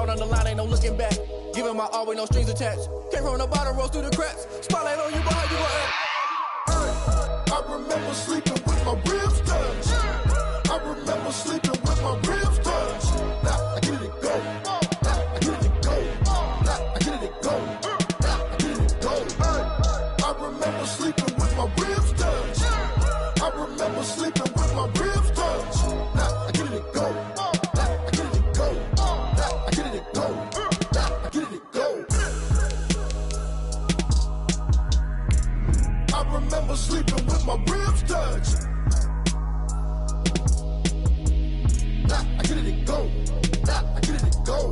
Out on the line, ain't no looking back. Giving my all with no strings attached. Came from the bottom, rose through the cracks. Spotlight on you, but how you gon' act? I remember sleeping with my ribs touched. I remember sleeping with my ribs touched. Now I get it go. Now I get it go. Now I get it go. Now I get it go. I remember sleeping with my ribs touched. I remember sleeping with my ribs touched. Now I get it go. Now I get it go. Now I get it go. Now I get it go. I remember sleeping with my ribs touched. Now I get it go. Now I get it go.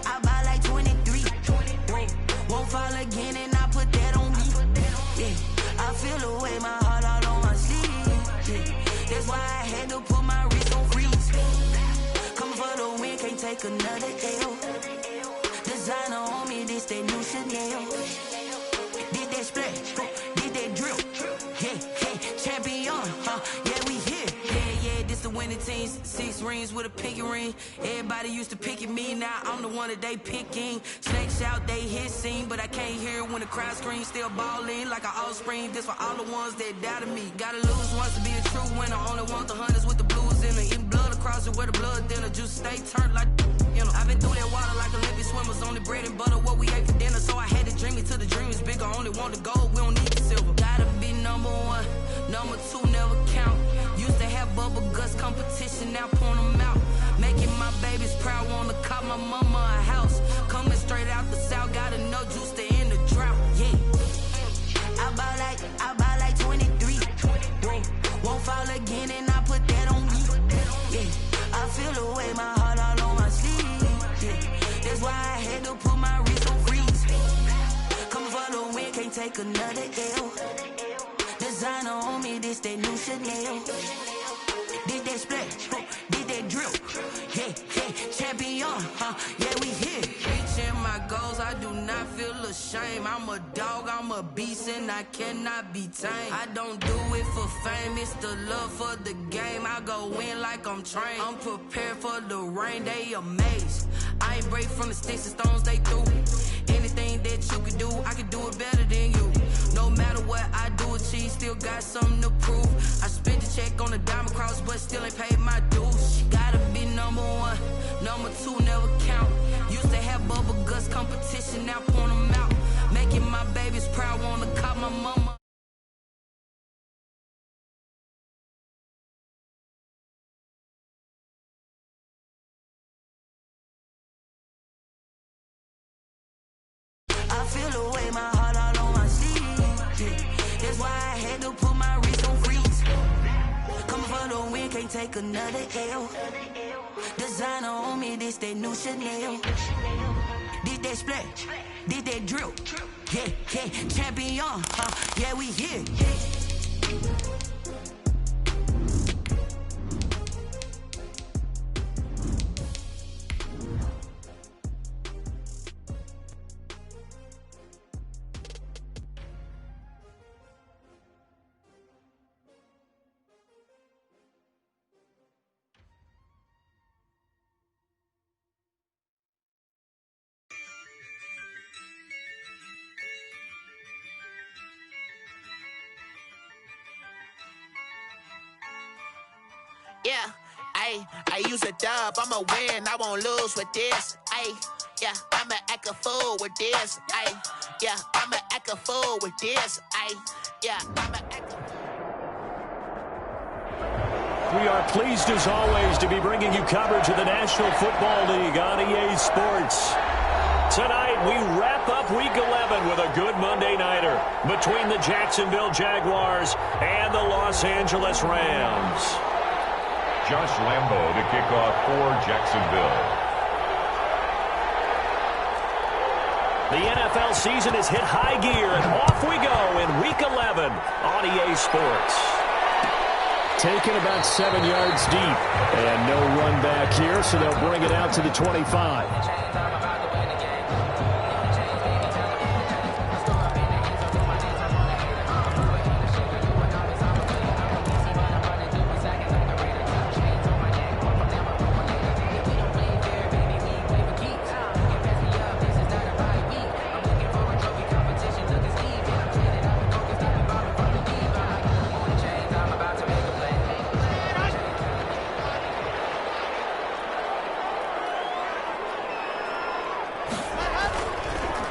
I buy like 23. Won't fall again and I put that on me. Yeah, I feel the way my heart out on my sleeve. Yeah, that's why I had to put my wrist on freeze. Coming for the win, can't take another L. Designer on me, this that new Chanel. Did that splash, did that drill. Yeah, champion, yeah, we here. Yeah, this the winning teams. 6 rings with a pinky ring. Everybody used to pick at me, now I'm the one that they picking. Snakes out, they hit scene, but I can't hear it when the crowd screams. Still ballin' like an offspring. This for all the ones that doubted me. Gotta lose once to be a true winner. Only want the hunters with the blues in it. Eating blood across it where the blood dinner. Juice stay turned like, you know. I've been through that water like Olympic swimmers. Only bread and butter, what we ate for dinner. So I had to dream it till the dream is bigger. Only want the gold, we don't need the silver. Gotta be number 1, number 2 never count. Used to have bubble guts competition, now point them out. Making my babies proud, wanna cop my mama a house. Coming straight out the south, gotta know juice to end the drought. Yeah, I buy like 23. Won't fall again and I put that on me. Yeah, I feel the way my heart all on my sleeve. Yeah, that's why I had to put my wrist on freeze. Coming for the win, can't take another L. Designer on me, this that new Chanel. Did that splash, did that drill. Yeah, champion, yeah, we here. Reaching my goals, I do not feel ashamed. I'm a dog, I'm a beast, and I cannot be tamed. I don't do it for fame, it's the love for the game. I go in like I'm trained. I'm prepared for the rain, they amazed. I ain't break from the sticks and stones they threw. Anything that you can do, I can do it better than you. No matter what I do, achieve, still got something to prove. I spent the check on the diamond cross, but still ain't paid my dues. Gotta be number 1, number 2 never count. Used to have bubble guts competition, now point them out. Making my babies proud, wanna cop my mama. I feel the way my heart all on my sleeve. Yeah, that's why I had to put my wrist on freeze. Coming for the win, can't take another L. Designer on me, this that new Chanel. Did that splash, did that drill. Yeah, champion, yeah, we here. Yeah, I use a dub, I'ma win, I won't lose with this. Yeah, I'ma act a fool with this. Yeah, I'ma act a fool with this. Yeah, I'ma act a fool. We are pleased as always to be bringing you coverage of the National Football League on EA Sports. Tonight, we wrap up Week 11 with a good Monday nighter between the Jacksonville Jaguars and the Los Angeles Rams. Josh Lambo to kick off for Jacksonville. The NFL season has hit high gear, and off we go in Week 11 on EA Sports. taken about 7 yards deep. And no run back here, so they'll bring it out to the 25.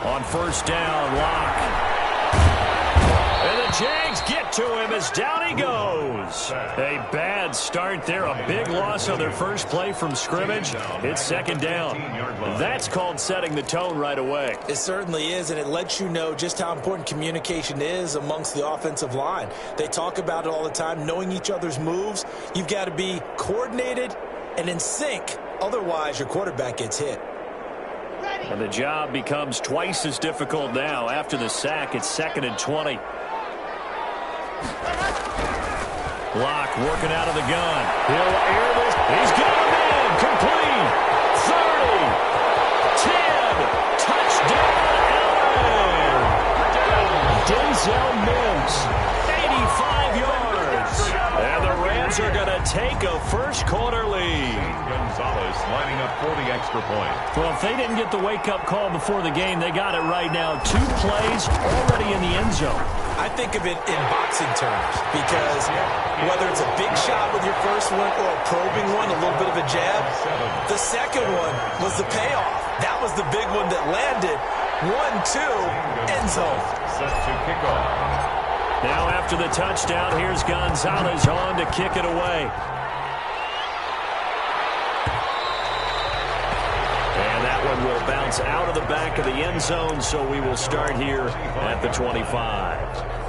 On first down, Locke. And the Jags get to him as down he goes. A bad start there. A big loss on their first play from scrimmage. It's second down. That's called setting the tone right away. It certainly is, and it lets you know just how important communication is amongst the offensive line. They talk about it all the time, knowing each other's moves. You've got to be coordinated and in sync. Otherwise, your quarterback gets hit. And the job becomes twice as difficult now. After the sack, it's 2nd and 20. Locke working out of the gun. He'll air this. He's got him in. Complete. 30. 10. Touchdown, Allen. Denzel Mims. 85 yards. And the Rams are going to take a first-quarter lead. Gonzalez lining up for the extra point. Well, if they didn't get the wake-up call before the game, they got it right now. 2 plays already in the end zone. I think of it in boxing terms because whether it's a big shot with your first one or a probing one, a little bit of a jab, the second one was the payoff. That was the big one that landed. 1-2, end zone. Set to kick off. Now after the touchdown, here's Gonzalez on to kick it away. And that one will bounce out of the back of the end zone, so we will start here at the 25.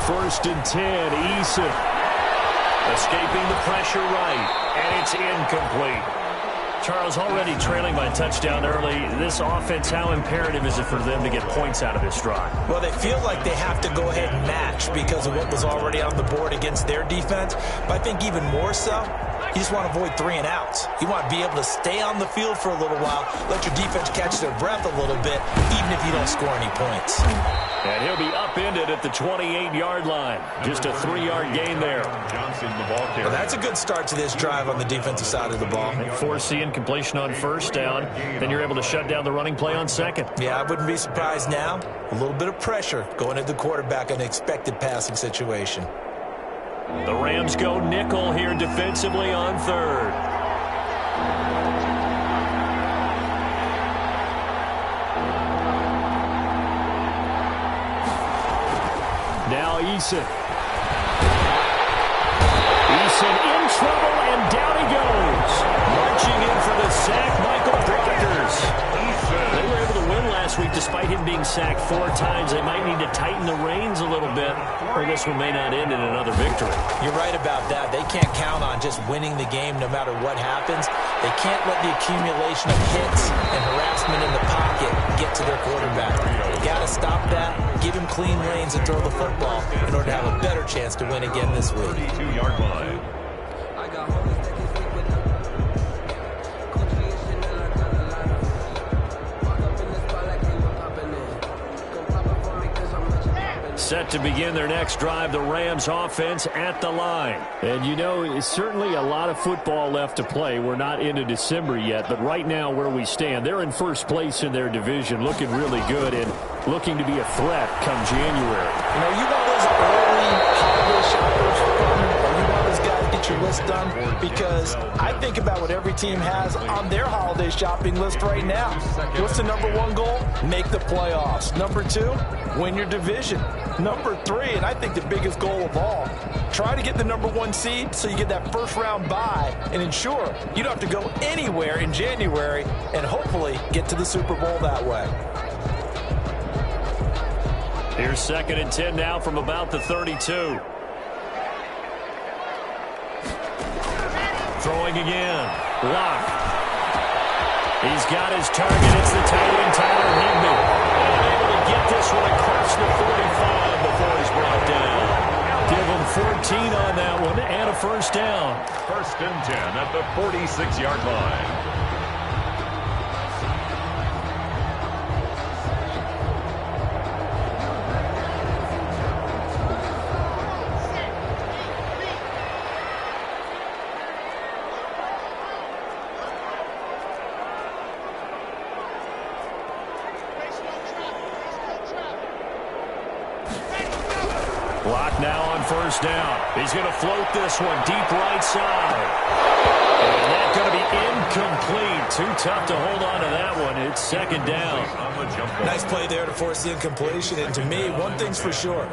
First and 10, Eason. Escaping the pressure right, and it's incomplete. Charles, already trailing by a touchdown early. This offense, how imperative is it for them to get points out of this drive? Well, they feel like they have to go ahead and match because of what was already on the board against their defense. But I think even more so, you just want to avoid 3 and outs. You want to be able to stay on the field for a little while, let your defense catch their breath a little bit, even if you don't score any points. And he'll be upended at the 28-yard line. Just a 3-yard gain there. Johnson, the ball carrier. Well, that's a good start to this drive on the defensive side of the ball. Force the incompletion on first down. Then you're able to shut down the running play on second. Yeah, I wouldn't be surprised now. A little bit of pressure going at the quarterback in an expected passing situation. The Rams go nickel here defensively on third. Now Eason. Eason in trouble, and down he goes. Marching in for the sack, Michael Brockers. They were able to win last week despite him being sacked 4 times. They might need to tighten the reins a little bit, or this one may not end in another victory. You're right about that. They can't count on just winning the game no matter what happens. They can't let the accumulation of hits and harassment in the pocket get to their quarterback. You got to stop that, give him clean lanes and throw the football in order to have a better chance to win again this week. 2-yard line. Set to begin their next drive, the Rams offense at the line. And you know, it's certainly a lot of football left to play. We're not into December yet, but right now where we stand, they're in first place in their division, looking really good and looking to be a threat come January. You know, you want those early holiday shoppers, or you want those guys to get get your list done, because I think about what every team has on their holiday shopping list right now. What's the number one goal? Make the playoffs. Number two, win your division. Number three, and I think the biggest goal of all, try to get the number one seed so you get that first round bye and ensure you don't have to go anywhere in January and hopefully get to the Super Bowl that way. Here's 2nd and 10 now from about the 32. Throwing again. Locke. He's got his target. It's the tight end, Tyler Higbee. And able to get this one across the 45 before he's brought down. Give him 14 on that one and a first down. 1st and 10 at the 46-yard line. Block now on first down. He's going to float this one deep right side. And that's going to be incomplete. Too tough to hold on to that one. It's 2nd down. Nice play there to force the incompletion. And to me, one thing's for sure.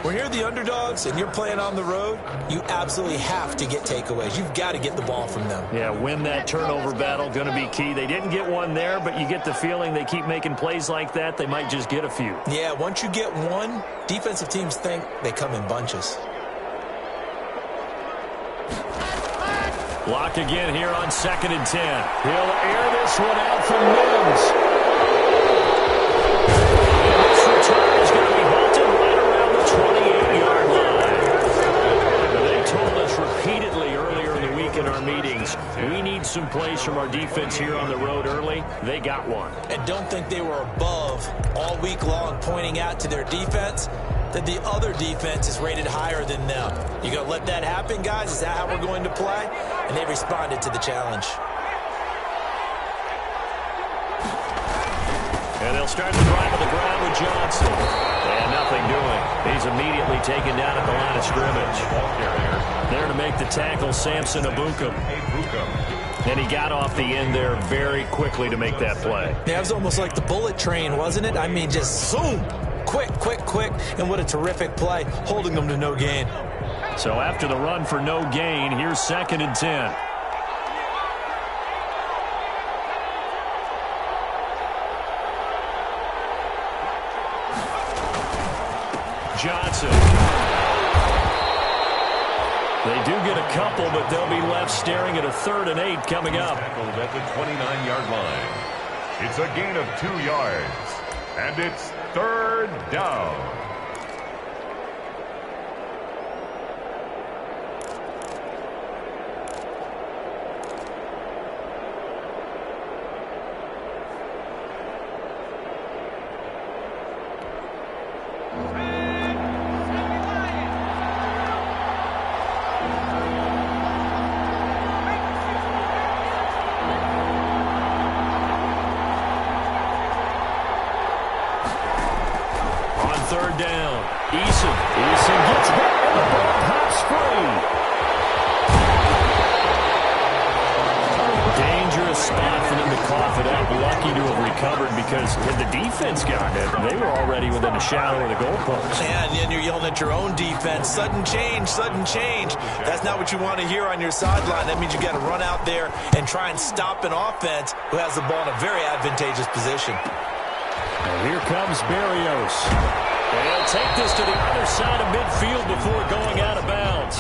When you're the underdogs and you're playing on the road, you absolutely have to get takeaways. You've got to get the ball from them. Yeah, win that turnover battle. Going to be key. They didn't get one there, but you get the feeling they keep making plays like that, they might just get a few. Yeah, once you get one, defensive teams think they come in bunches. Lock again here on 2nd and 10. He'll air this one out from Mims. This return is going to be halted right around the 28-yard line. They told us repeatedly earlier in the week in our meetings, we need some plays from our defense here on the road early. They got one. And don't think they were above all week long pointing out to their defense that the other defense is rated higher than them. You going to let that happen, guys? Is that how we're going to play? And they responded to the challenge. And they'll start the drive on the ground with Johnson. And nothing doing. He's immediately taken down at the line of scrimmage. There to make the tackle, Samson Abukum. And he got off the end there very quickly to make that play. Yeah, it was almost like the bullet train, wasn't it? I mean, just zoom. Quick, quick, quick. And what a terrific play, holding them to no gain. So after the run for no gain, here's 2nd and 10. Johnson. They do get a couple, but they'll be left staring at a 3rd and 8 coming up. Tackled at the 29-yard line. It's a gain of 2 yards, and it's 3rd down. Eason gets hit and the ball pops free. Dangerous spot for them to cough it up. Lucky to have recovered, because had the defense gotten it, they were already within a shadow of the goalpost. And then you're yelling at your own defense. Sudden change, sudden change. That's not what you want to hear on your sideline. That means you got to run out there and try and stop an offense who has the ball in a very advantageous position. And here comes Berrios. They'll take this to the other side of midfield before going out of bounds.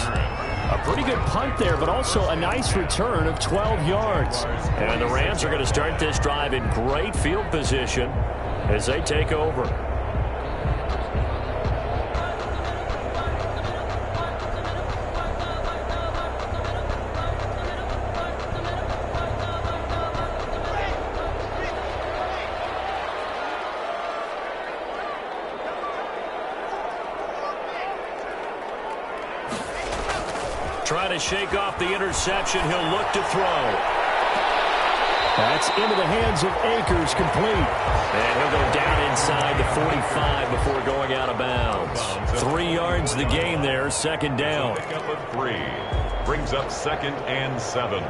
A pretty good punt there, but also a nice return of 12 yards. And the Rams are going to start this drive in great field position as they take over. Trying to shake off the interception. He'll look to throw. That's into the hands of Akers, complete. And he'll go down inside the 45 before going out of bounds. 3 yards the game there, second down. Pick up of 3. Brings up 2nd and 7.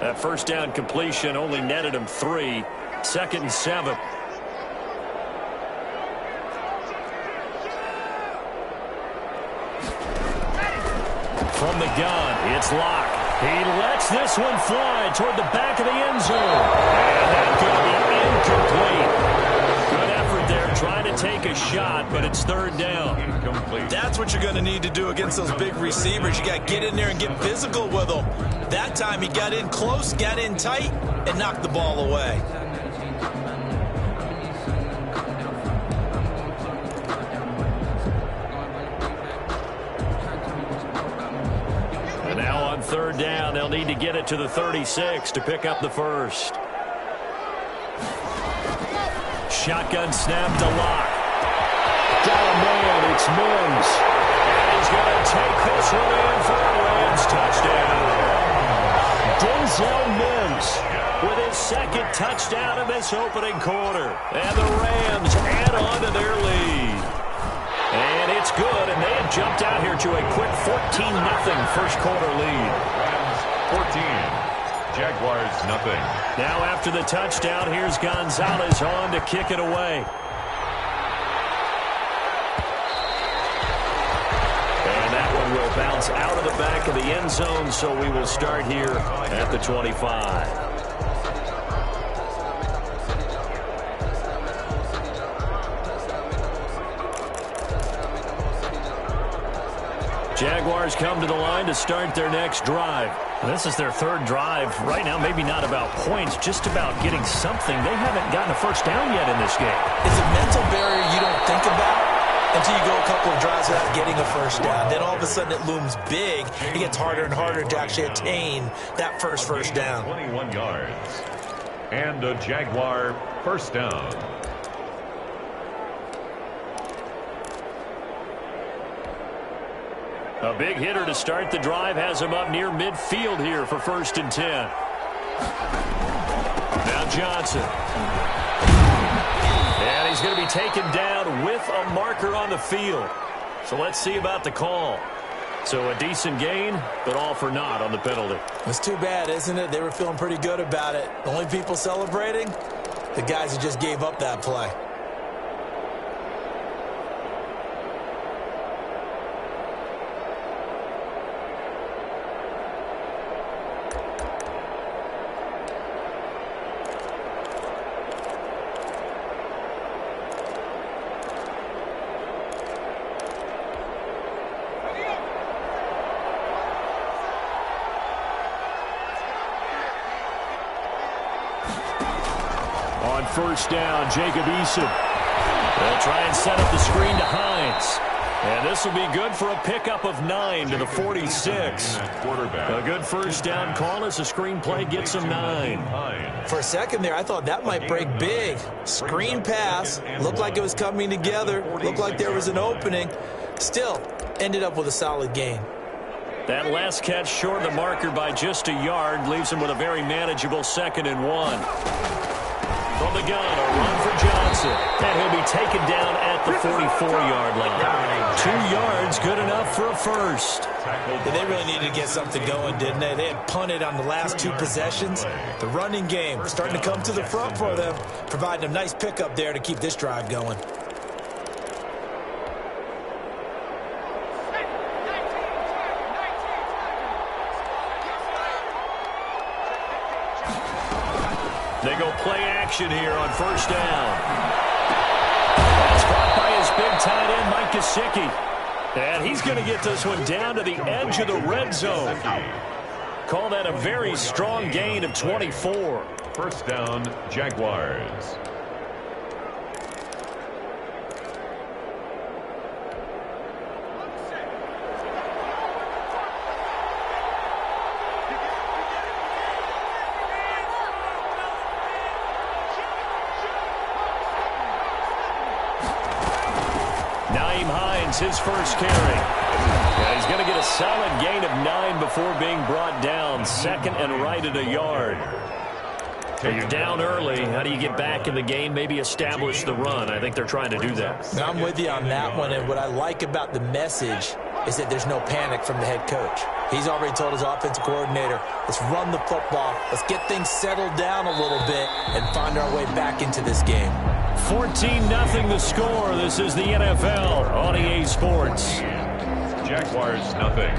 That first down completion only netted him 3. 2nd and 7. From the gun, it's Locke. He lets this one fly toward the back of the end zone. And that's going to be incomplete. Good effort there, trying to take a shot, but it's 3rd down. Incomplete. That's what you're going to need to do against those big receivers. You got to get in there and get physical with them. That time he got in close, got in tight, and knocked the ball away. And now on 3rd down, they'll need to get it to the 36 to pick up the first. Shotgun snap to Locke. Got a man, it's Mims. And he's going to take this one in for a Rams touchdown. Denzel Mims with his 2nd touchdown in this opening quarter. And the Rams add on to their lead. And it's good, and they have jumped out here to a quick 14-0 first quarter lead. Rams 14. Jaguars nothing. Now after the touchdown, here's Gonzalez on to kick it away. And that one will bounce out of the back of the end zone, so we will start here at the 25. Jaguars come to the line to start their next drive. This is their 3rd drive. Right now, maybe not about points, just about getting something. They haven't gotten a first down yet in this game. It's a mental barrier you don't think about until you go a couple of drives without getting a first down. Then all of a sudden it looms big. It gets harder and harder to actually attain that first down. 21 yards. And a Jaguar first down. A big hitter to start the drive has him up near midfield here for 1st and 10. Now Johnson. And he's going to be taken down with a marker on the field. So let's see about the call. So a decent gain, but all for naught on the penalty. It's too bad, isn't it? They were feeling pretty good about it. The only people celebrating, the guys who just gave up that play. On 1st down, Jacob Eason. They'll try and set up the screen to Hines. And this will be good for a pickup of 9 to the 46. A good first down call as the screenplay gets him 9. For a second there, I thought that might break big. Screen pass. Looked like it was coming together. Looked like there was an opening. Still, ended up with a solid gain. That last catch short of the marker by just a yard leaves him with a very manageable 2nd and 1. From the gun, a run for Johnson. And he'll be taken down at the 44-yard line. 2 yards, good enough for a first. Yeah, they really needed to get something going, didn't they? They had punted on the last 2 possessions. The running game starting to come to the front for them, providing a nice pickup there to keep this drive going. They go play action here on 1st down. That's caught by his big tight end, Mike Gesicki. And he's going to get this one down to the edge of the red zone. Call that a very strong gain of 24. First down, Jaguars. Nyheim Hines, his first carry. Yeah, he's going to get a solid gain of 9 before being brought down. Second and right at a yard. Well, you're down early. How do you get back in the game? Maybe establish the run. I think they're trying to do that. Now, I'm with you on that one, and what I like about the message is that there's no panic from the head coach. He's already told his offensive coordinator, let's run the football, let's get things settled down a little bit and find our way back into this game. 14-0 the score. This is the NFL on EA Sports. Jaguars, nothing.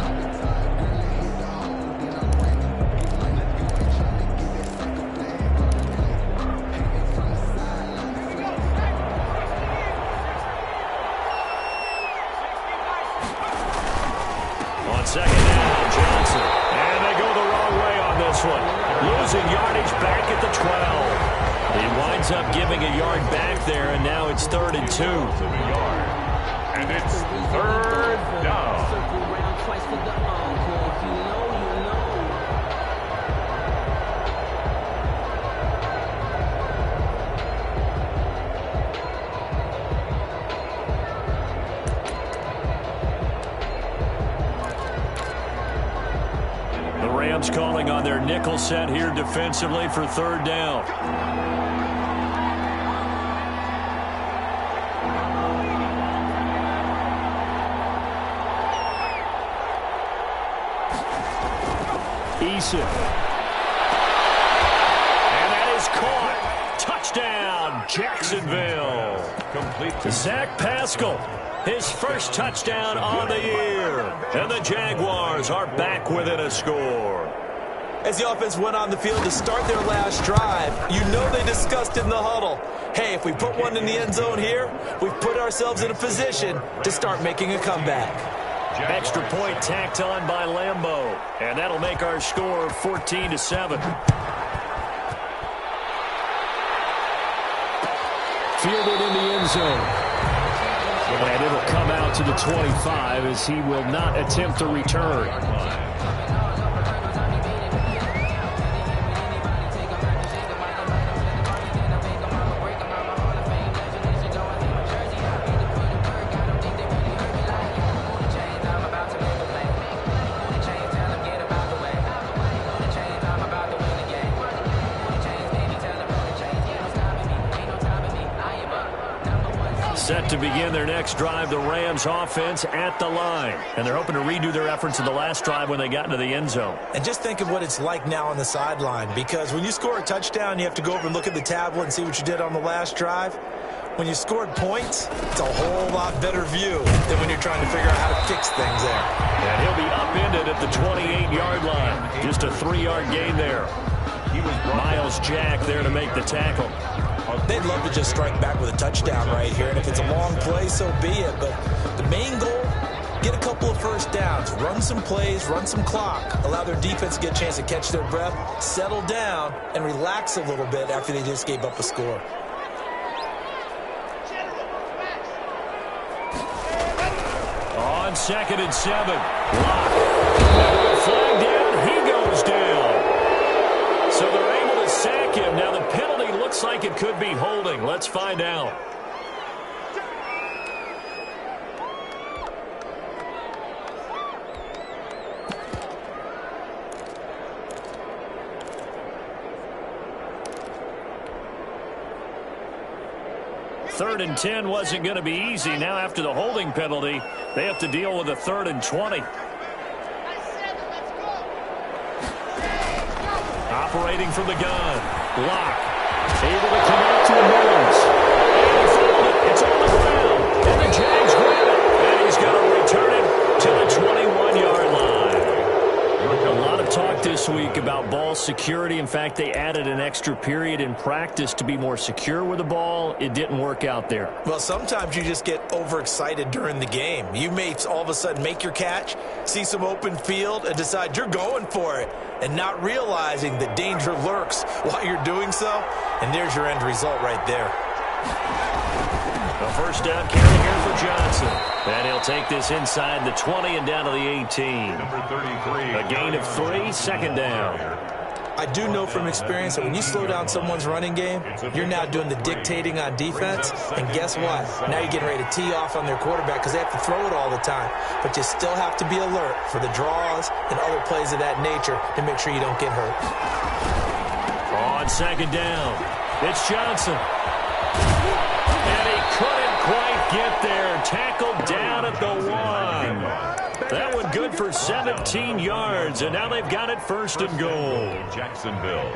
On second down, Johnson. And they go the wrong way on this one. Losing yardage back at the 12. He winds up giving a yard back there, and now it's 3rd and 2. And it's 3rd down. The Rams calling on their nickel set here defensively for 3rd down. Eason. And that is caught. Touchdown, Jacksonville. Complete to Zach Pascal, his first touchdown on the year. And the Jaguars are back within a score. As the offense went on the field to start their last drive, you know they discussed in the huddle, hey, if we put one in the end zone here, we've put ourselves in a position to start making a comeback. Extra point tacked on by Lambeau. And that'll make our score 14-7. Fielded in the end zone. And it'll come out to the 25 as he will not attempt to return. Set to begin their next drive, the Rams offense at the line. And they're hoping to redo their efforts in the last drive when they got into the end zone. And just think of what it's like now on the sideline, because when you score a touchdown, you have to go over and look at the tablet and see what you did on the last drive. When you scored points, it's a whole lot better view than when you're trying to figure out how to fix things there. And he'll be upended at the 28-yard line. Just a 3-yard gain there. Miles Jack there to make the tackle. They'd love to just strike back with a touchdown right here, and if it's a long play, so be it. But the main goal, get a couple of first downs, run some plays, run some clock, allow their defense to get a chance to catch their breath, settle down, and relax a little bit after they just gave up a score. On 2nd and 7, Locke. Flag down, he goes down. So they're able to sack him. Now the penalty looks like it could be holding. Let's find out. Third and 10 wasn't going to be easy. Now after the holding penalty, they have to deal with a 3rd and 20. Operating from the gun. Locke. Able to connect to Mills. And he fouled it. It's on the ground. And the Jags grab it. And he's going to return it to the 21-yard line. A lot of talk this week about ball security. In fact, they added an extra period in practice to be more secure with the ball. It didn't work out there. Well, sometimes you just get overexcited during the game. You may all of a sudden make your catch, see some open field, and decide you're going for it, and not realizing the danger lurks while you're doing so. And there's your end result right there. A first down carry here for Johnson. And he'll take this inside the 20 and down to the 18. Number 33. A gain of 3, 2nd down. I do know from experience that when you slow down someone's running game, you're now doing the dictating on defense, and guess what? Now you're getting ready to tee off on their quarterback because they have to throw it all the time. But you still have to be alert for the draws and other plays of that nature to make sure you don't get hurt. On second down, it's Johnson. And he couldn't quite get there. Tackled down at the 1. That one good for 17 yards, and now they've got it first and goal. Jacksonville.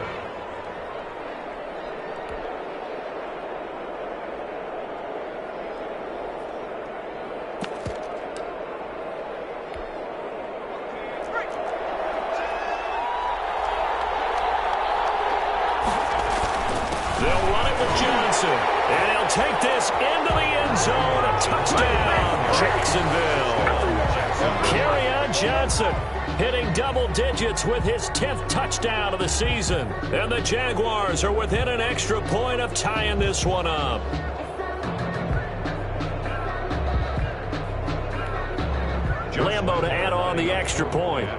They'll run it with Johnson, and he'll take this into the end zone. A touchdown, Jacksonville. Kerryon Johnson hitting double digits with his 10th touchdown of the season. And the Jaguars are within an extra point of tying this one up. Lambo to add on the extra point.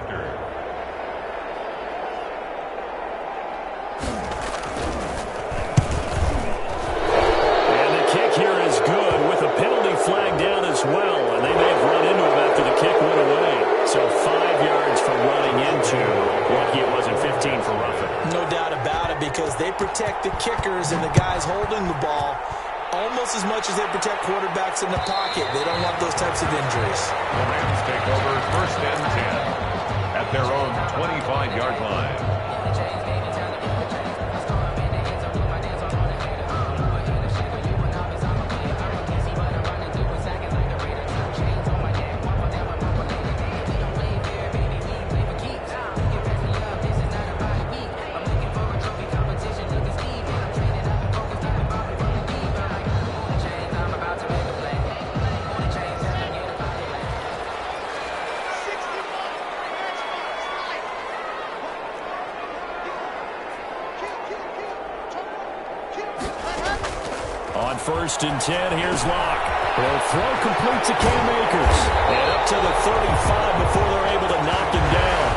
And the kick here is good with a penalty flag down as well. And they may have run into him after the kick went away. So 5 yards for running into lucky it wasn't 15 for roughing. No doubt about it, because they protect the kickers and the guys holding the ball almost as much as they protect quarterbacks in the pocket. They don't want those types of injuries. The Rams take over first and 10 at their own 25-yard line. First and 10, here's Locke. Will throw complete to Cam Akers. And up to the 35 before they're able to knock him down.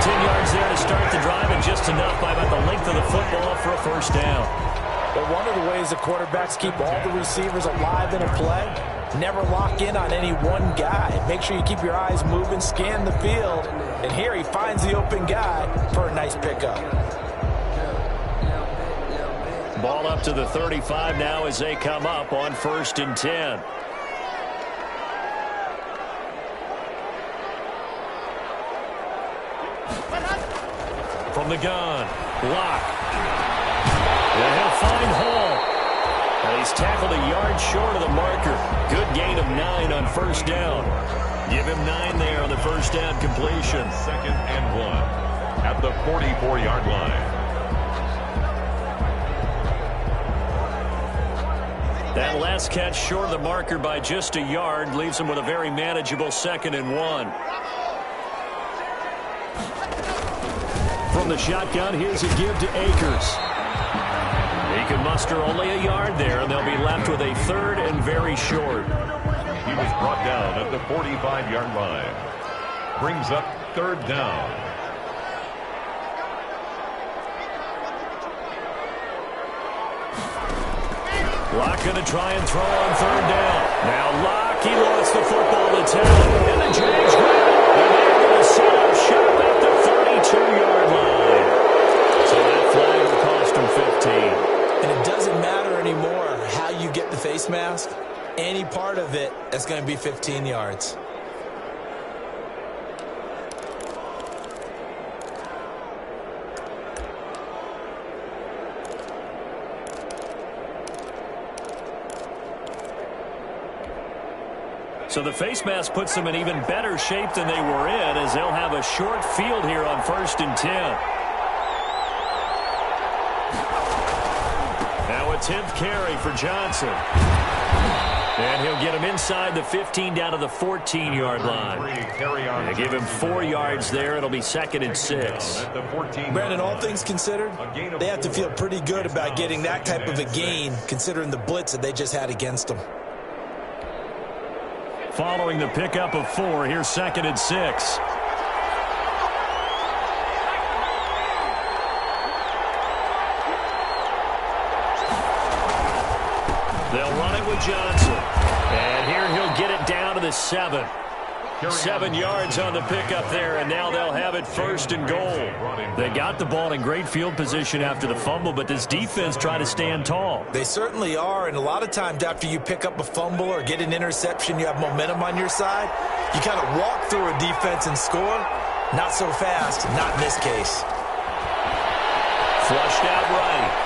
10 yards there to start the drive, and just enough by about the length of the football for a first down. But one of the ways the quarterbacks keep all the receivers alive in a play, never lock in on any one guy. Make sure you keep your eyes moving, scan the field. And here he finds the open guy for a nice pickup. Ball up to the 35 now as they come up on first and 10. From the gun, Locke. And he'll find Hall. And he's tackled a yard short of the marker. Good gain of 9 on first down. Give him 9 there on the first down completion. Second and 1 at the 44-yard line. That last catch short of the marker by just a yard leaves him with a very manageable second and 1. From the shotgun, here's a give to Akers. He can muster only a yard there, and they'll be left with a third and very short. He was brought down at the 45-yard line. Brings up third down. Locke going to try and throw on third down. Now Locke, he lost the football to 10. And the Jags grab it. And they're going to set up shop at the 32-yard line. So that flag will cost him 15. And it doesn't matter anymore how you get the face mask. Any part of it, that's going to be 15 yards. So the face mask puts them in even better shape than they were in, as they'll have a short field here on first and 10. Now a 10th carry for Johnson. And he'll get him inside the 15 down to the 14-yard line. They give him 4 yards there. It'll be second and 6. Brandon, all things considered, they have to feel pretty good about getting that type of a gain, considering the blitz that they just had against them. Following the pickup of 4, here's second and 6. They'll run it with Johnson. And here he'll get it down to the 7. 7 yards on the pickup there, and now they'll have it 1st and goal. They got the ball in great field position after the fumble, but this defense tried to stand tall. They certainly are, and a lot of times after you pick up a fumble or get an interception, you have momentum on your side. You kind of walk through a defense and score. Not so fast, not in this case. Flushed out right.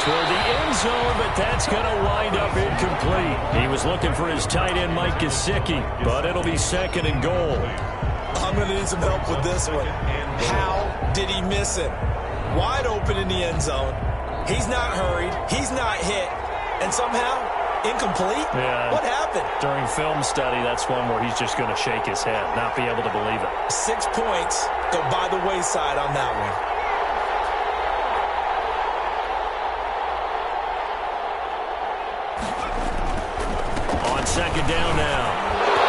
Toward the end zone, but that's going to wind up incomplete. He was looking for his tight end, Mike Gesicki, but it'll be 2nd and goal. I'm going to need some help with this one. How did he miss it? Wide open in the end zone. He's not hurried. He's not hit. And somehow, incomplete? Yeah. What happened? During film study, that's one where he's just going to shake his head, not be able to believe it. 6 points go by the wayside on that one. Second down now.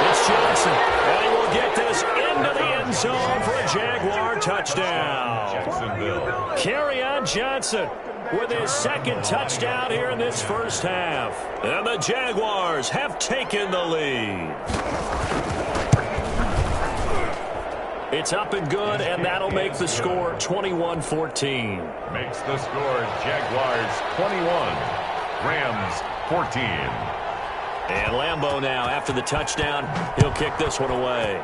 It's Johnson. And he will get this into the end zone for a Jaguar touchdown. Jacksonville. Kerryon Johnson with his 2nd touchdown here in this first half. And the Jaguars have taken the lead. It's up and good, and that'll make the score 21-14. Makes the score Jaguars 21, Rams 14. And Lambeau now, after the touchdown, he'll kick this one away.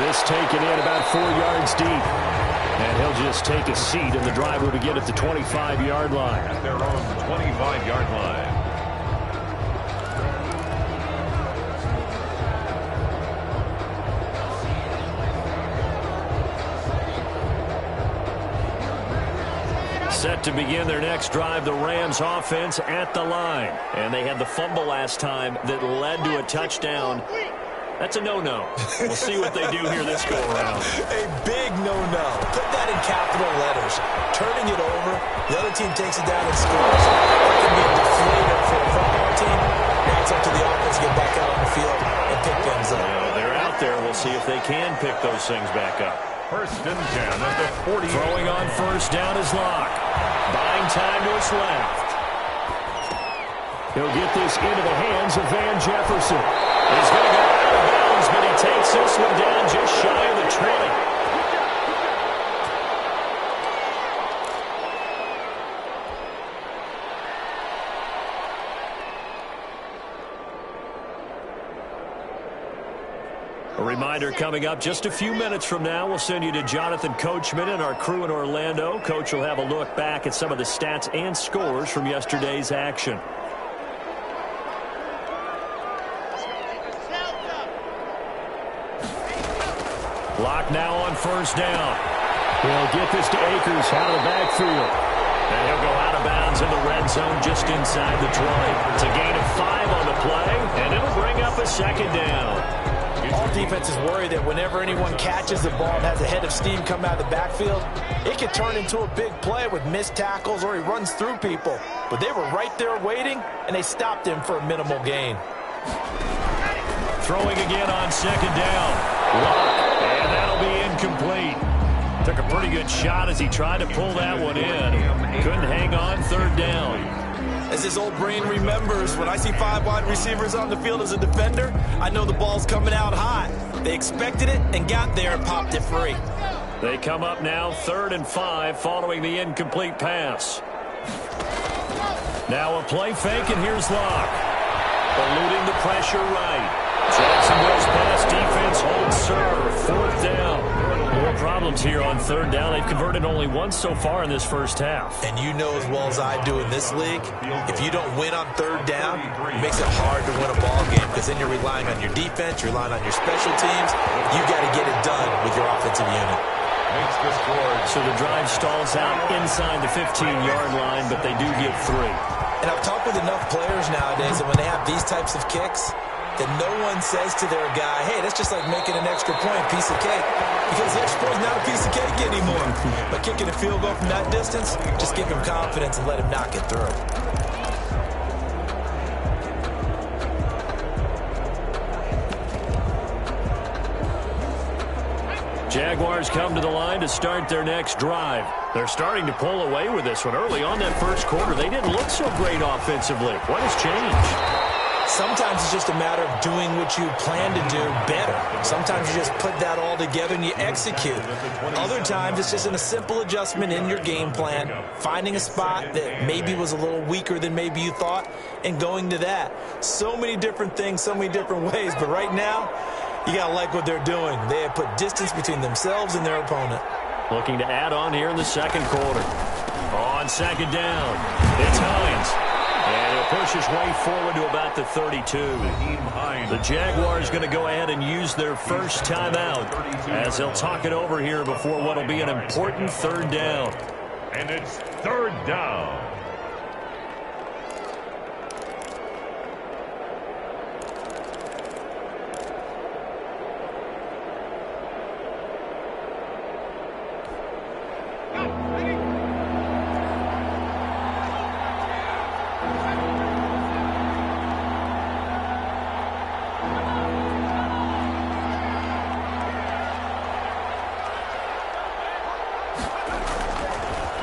This taken in about 4 yards deep. And he'll just take a seat, and the drive will begin at the 25-yard line. At their own 25-yard line. Set to begin their next drive, the Rams offense at the line. And they had the fumble last time that led to a touchdown. That's a no-no. We'll see what they do here this go-around. A big no-no. Put that in capital letters. Turning it over, the other team takes it down and scores. That can be a deflator for a football team. Now it's up to the offense to get back out on the field and pick things up. They're out there. We'll see if they can pick those things back up. 1st and 10 at the 40. Throwing on 1st down is Locke. Buying time to his left. He'll get this into the hands of Van Jefferson. He's going to go out of bounds, but he takes this one down just shy of the 20. A reminder coming up just a few minutes from now, we'll send you to Jonathan Coachman and our crew in Orlando. Coach will have a look back at some of the stats and scores from yesterday's action. Locke now on 1st down. He'll get this to Akers out of the backfield. And he'll go out of bounds in the red zone just inside the 20. It's a gain of 5 on the play, and it'll bring up a 2nd down. All defenses worry that whenever anyone catches the ball and has a head of steam come out of the backfield, it could turn into a big play with missed tackles or he runs through people. But they were right there waiting, and they stopped him for a minimal gain. Throwing again on 2nd down. Locke, and that'll be incomplete. Took a pretty good shot as he tried to pull that one in. Couldn't hang on 3rd down. As his old brain remembers, when I see 5 wide receivers on the field as a defender, I know the ball's coming out hot. They expected it and got there and popped it free. They come up now 3rd and 5 following the incomplete pass. Now a play fake, and here's Locke. Eluding the pressure right. Jacksonville's pass defense holds serve. 4th down. More problems here on 3rd down. They've converted only once so far in this first half. And you know as well as I do in this league, if you don't win on 3rd down, it makes it hard to win a ball game because then you're relying on your defense, you're relying on your special teams. You got to get it done with your offensive unit. Makes the score. So the drive stalls out inside the 15-yard line, but they do get 3. And I've talked with enough players nowadays that when they have these types of kicks, that no one says to their guy, hey, that's just like making an extra point, piece of cake. Because the extra point is not a piece of cake anymore. But kicking a field goal from that distance, just give him confidence and let him knock it through. Jaguars come to the line to start their next drive. They're starting to pull away with this one. Early on that first quarter, they didn't look so great offensively. What has changed? Sometimes it's just a matter of doing what you plan to do better. Sometimes you just put that all together and you execute. Other times it's just a simple adjustment in your game plan, finding a spot that maybe was a little weaker than maybe you thought, and going to that. So many different things, so many different ways, but right now, you got to like what they're doing. They have put distance between themselves and their opponent. Looking to add on here in the second quarter. On second down, it's Hines. And he'll push his way forward to about the 32. The Jaguars going to go ahead and use their first timeout as they'll talk it over here before what will be an important third down. And it's third down.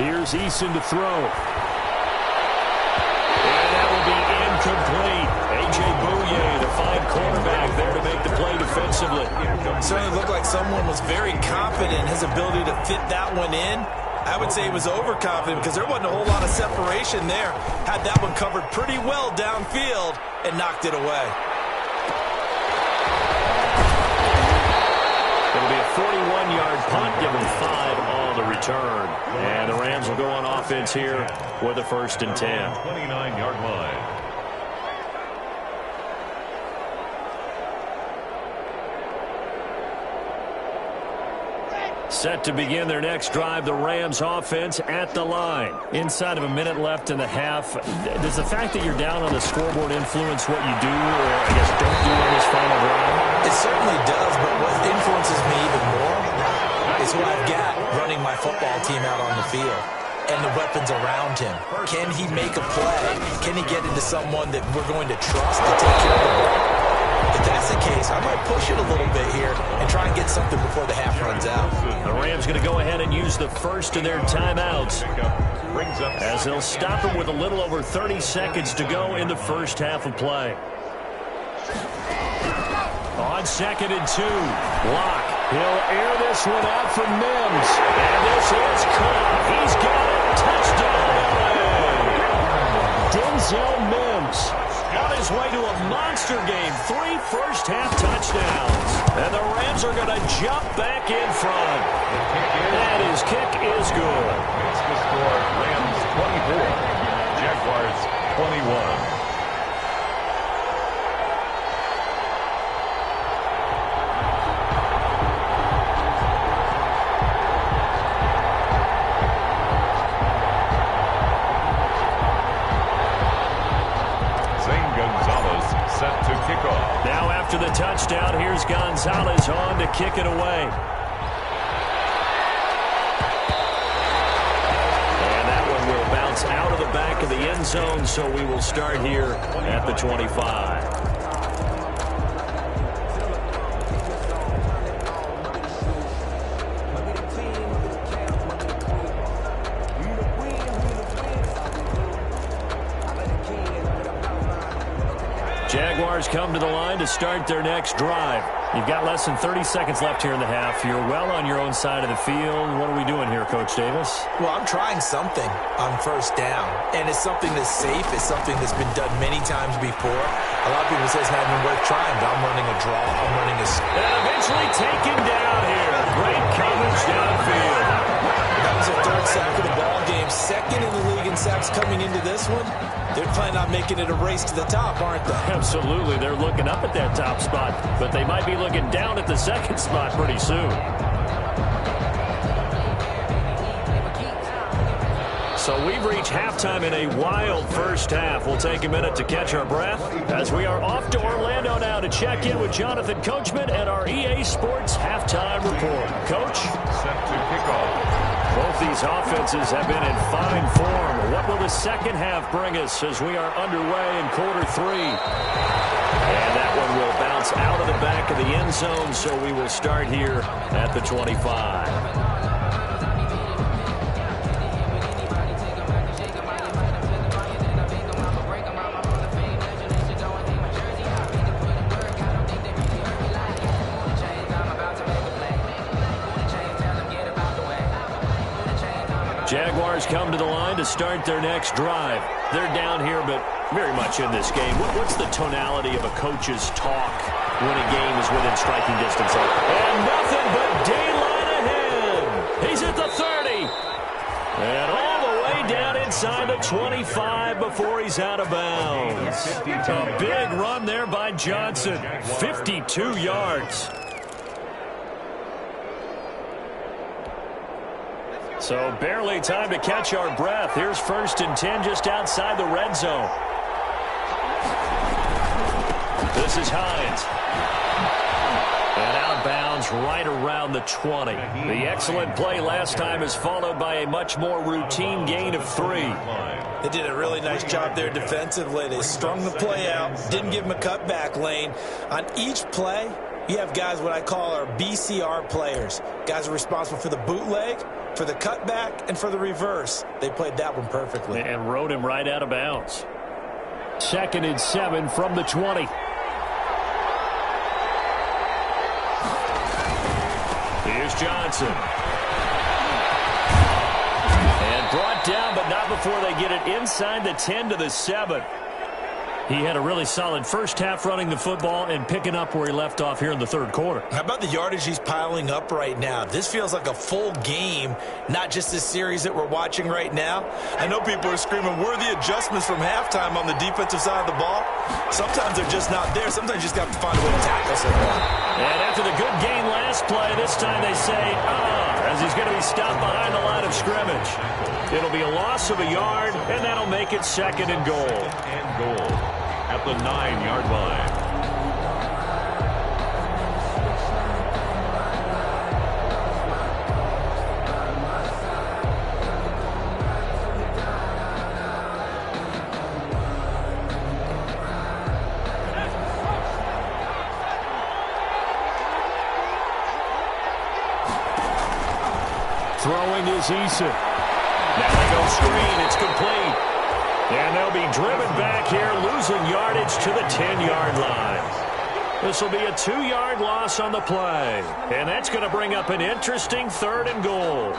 Here's Eason to throw. And that will be incomplete. A.J. Bouye, the fine cornerback, there to make the play defensively. It certainly looked like someone was very confident in his ability to fit that one in. I would say he was overconfident because there wasn't a whole lot of separation there. Had that one covered pretty well downfield and knocked it away. It'll be a 41-yard punt, give him 5 on the return. And the Rams will go on offense here with a 1st and 10. 29-yard line. Set to begin their next drive, the Rams offense at the line. Inside of a minute left in the half. Does the fact that you're down on the scoreboard influence what you do, or I guess don't do on this final drive? It certainly does, but what influences me even more is who I've got running my football team out on the field and the weapons around him. Can he make a play? Can he get into someone that we're going to trust to take care of the ball? If that's the case, I might push it a little bit here and try and get something before the half runs out. The Rams going to go ahead and use the first of their timeouts as they'll stop him with a little over 30 seconds to go in the first half of play. On 2nd and 2, Locke. He'll air this one out for Mims. And this is caught. He's got it. Touchdown. Denzel Mims on his way to a monster game. 3 first-half touchdowns. And the Rams are going to jump back in front. And his kick is good. It's the score. Rams 24. Jaguars 21. Now after the touchdown, here's Gonzalez on to kick it away. And that one will bounce out of the back of the end zone, so we will start here at the 25. Jaguars come to the line to start their next drive. You've got less than 30 seconds left here in the half. You're well on your own side of the field. What are we doing here, Coach Davis? Well, I'm trying something on first down, and it's something that's safe. It's something that's been done many times before. A lot of people say it's not even worth trying, but I'm running a draw. I'm running a... And eventually taken down here. Great coverage downfield. That was a 3rd sack of the ball game. 2nd in the league in sacks coming into this one. They're planning on making it a race to the top, aren't they? Absolutely. They're looking up at that top spot, but they might be looking down at the 2nd spot pretty soon. So we've reached halftime in a wild first half. We'll take a minute to catch our breath as we are off to Orlando now to check in with Jonathan Coachman and our EA Sports Halftime Report. Coach? Set to kick off. Both these offenses have been in fine form. What will the second half bring us as we are underway in quarter 3? And that one will bounce out of the back of the end zone, so we will start here at the 25. Jaguars come to the line to start their next drive. They're down here, but very much in this game. What's the tonality of a coach's talk when a game is within striking distance? And nothing but daylight ahead. He's at the 30. And all the way down inside the 25 before he's out of bounds. A big run there by Johnson. 52 yards. So barely time to catch our breath. Here's 1st and 10 just outside the red zone. This is Hines. And out of bounds right around the 20. The excellent play last time is followed by a much more routine gain of 3. They did a really nice job there defensively. They strung the play out, didn't give him a cutback lane. On each play, you have guys what I call our BCR players. Guys are responsible for the bootleg, for the cutback, and for the reverse. They played that one perfectly. And rode him right out of bounds. 2nd and 7 from the 20. Here's Johnson. And brought down, but not before they get it inside the 10 to the 7. He had a really solid first half running the football and picking up where he left off here in the 3rd quarter. How about the yardage he's piling up right now? This feels like a full game, not just this series that we're watching right now. I know people are screaming, where are the adjustments from halftime on the defensive side of the ball? Sometimes they're just not there. Sometimes you just got to find a way to tackle someone. And after the good game last play, this time they say, as he's going to be stopped behind the line of scrimmage. It'll be a loss of a yard, and that'll make it 2nd and goal. At the 9-yard line. Throwing is Eason. Now they go screen. It's complete. And they'll be driven back here, losing yardage to the 10-yard line. This will be a 2-yard loss on the play. And that's going to bring up an interesting 3rd and goal.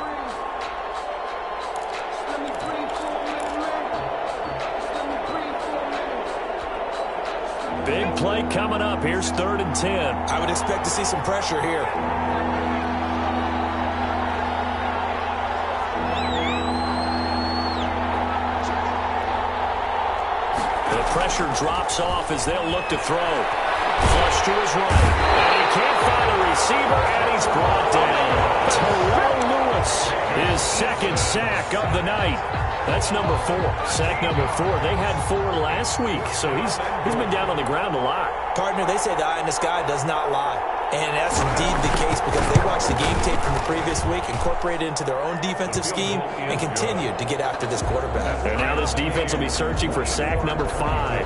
Big play coming up. Here's 3rd and 10. I would expect to see some pressure here. Pressure drops off as they'll look to throw. Flush to his right. And he can't find a receiver, and he's brought down. Terrell Lewis, his 2nd sack of the night. That's number 4. Sack number 4. They had 4 last week, so he's been down on the ground a lot. Partner, they say the eye in the sky does not lie. And that's indeed the case because they watched the game tape from the previous week, incorporated it into their own defensive scheme, and continued to get after this quarterback. And now this defense will be searching for sack number 5.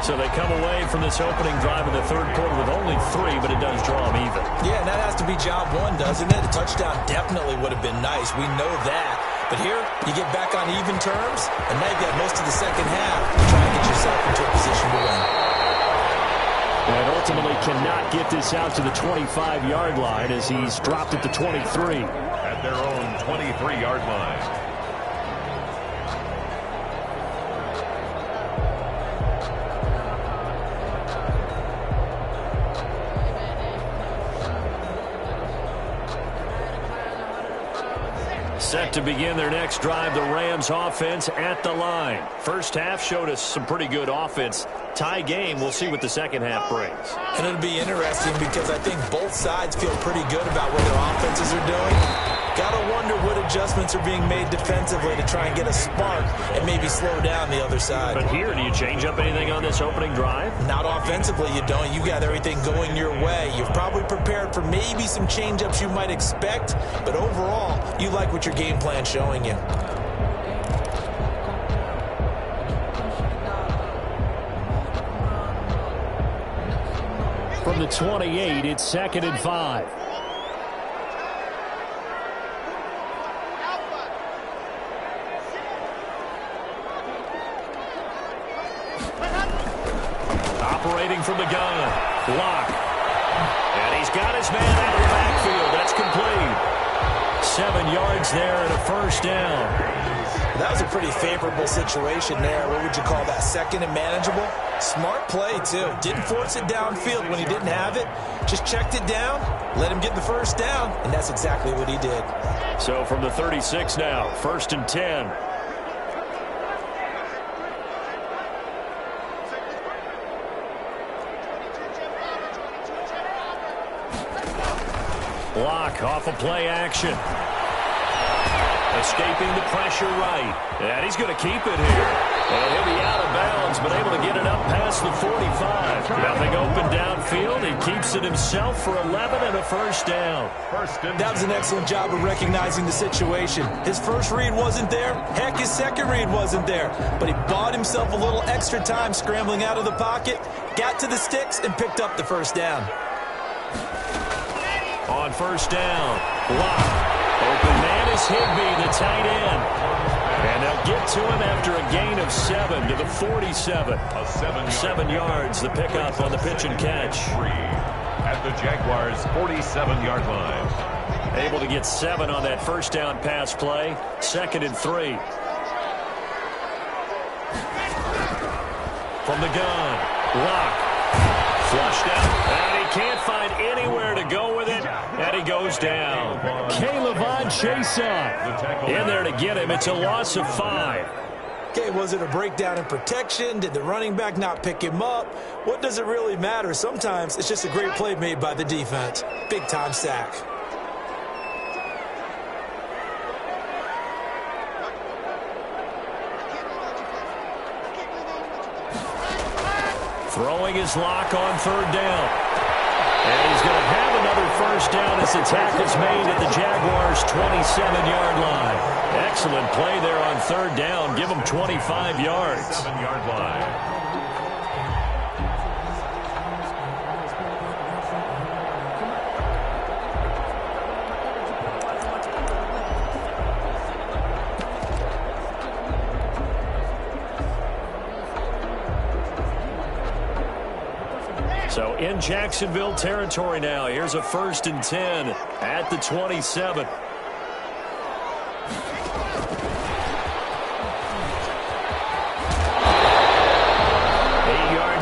So they come away from this opening drive in the 3rd quarter with only 3, but it does draw them even. Yeah, and that has to be job 1, doesn't it? A touchdown definitely would have been nice. We know that. But here, you get back on even terms, and now you've got most of the second half to try and get yourself into a position to win. And ultimately cannot get this out to the 25-yard line as he's dropped at the 23. At their own 23-yard line. Set to begin their next drive, the Rams offense at the line. First half showed us some pretty good offense. Tie game, we'll see what the second half brings. And it'll be interesting because I think both sides feel pretty good about what their offenses are doing. Gotta wonder what it adjustments are being made defensively to try and get a spark and maybe slow down the other side. But here, do you change up anything on this opening drive? Not offensively, you don't. You got everything going your way. You've probably prepared for maybe some change-ups you might expect, but overall, you like what your game plan's showing you. From the 28, it's 2nd and 5. Operating from the gun. Block. And he's got his man out of the backfield. That's complete. 7 yards there and a first down. That was a pretty favorable situation there. What would you call that? Second and manageable? Smart play, too. Didn't force it downfield when he didn't have it. Just checked it down, let him get the first down, and that's exactly what he did. So from the 36 now, 1st and 10. Block off of play action. Escaping the pressure right. And he's going to keep it here. And he'll be out of bounds, but able to get it up past the 45. Nothing open downfield. He keeps it himself for 11 and a first down. That was an excellent job of recognizing the situation. His first read wasn't there. Heck, his second read wasn't there. But he bought himself a little extra time scrambling out of the pocket, got to the sticks, and picked up the first down. On first down, block. Open man is Higbee, the tight end. And they'll get to him after a gain of 7 to the 47. 7 yards, the pickup on the pitch and catch. At the Jaguars' 47-yard line. Able to get 7 on that first down pass play. 2nd and 3. From the gun, block. Flushed out, and he can't find anywhere to go with it, and he goes down. K'Lavon Chason in there to get him. It's a loss of 5. Okay, was it a breakdown in protection? Did the running back not pick him up? What does it really matter? Sometimes it's just a great play made by the defense. Big-time sack. Throwing his lock on 3rd down. And he's going to have another first down as the tackle's made at the Jaguars' 27-yard line. Excellent play there on 3rd down. Give him 25 yards. 7-yard line. So in Jacksonville territory now. Here's a 1st and 10 at the 27.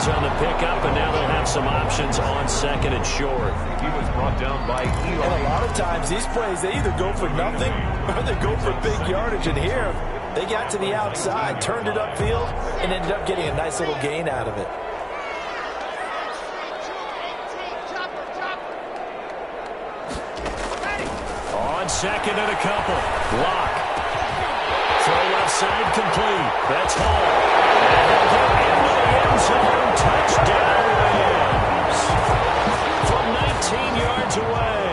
On the pickup, and now they'll have some options on 2nd and short. He was brought down by Eli. And a lot of times these plays, they either go for nothing or they go for big yardage. And here, they got to the outside, turned it upfield, and ended up getting a nice little gain out of it. On 2nd and a couple. Block. Throw left side complete. That's Hall. And they'll get into the end zone. Touchdown Rams. From 19 yards away.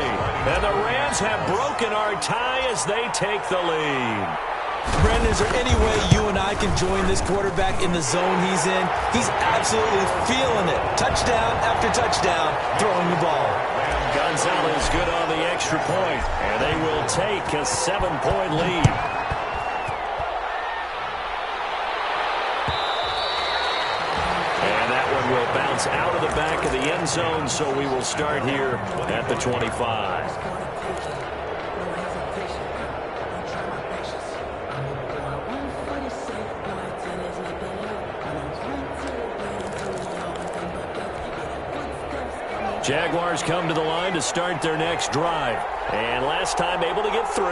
And the Rams have broken our tie as they take the lead. Brandon, is there any way you and I can join this quarterback in the zone he's in? He's absolutely feeling it. Touchdown after touchdown, throwing the ball. Gonzalez good on the extra point, and they will take a 7-point lead. And that one will bounce out of the back of the end zone, so we will start here at the 25. Jaguars come to the line to start their next drive. And last time able to get 3.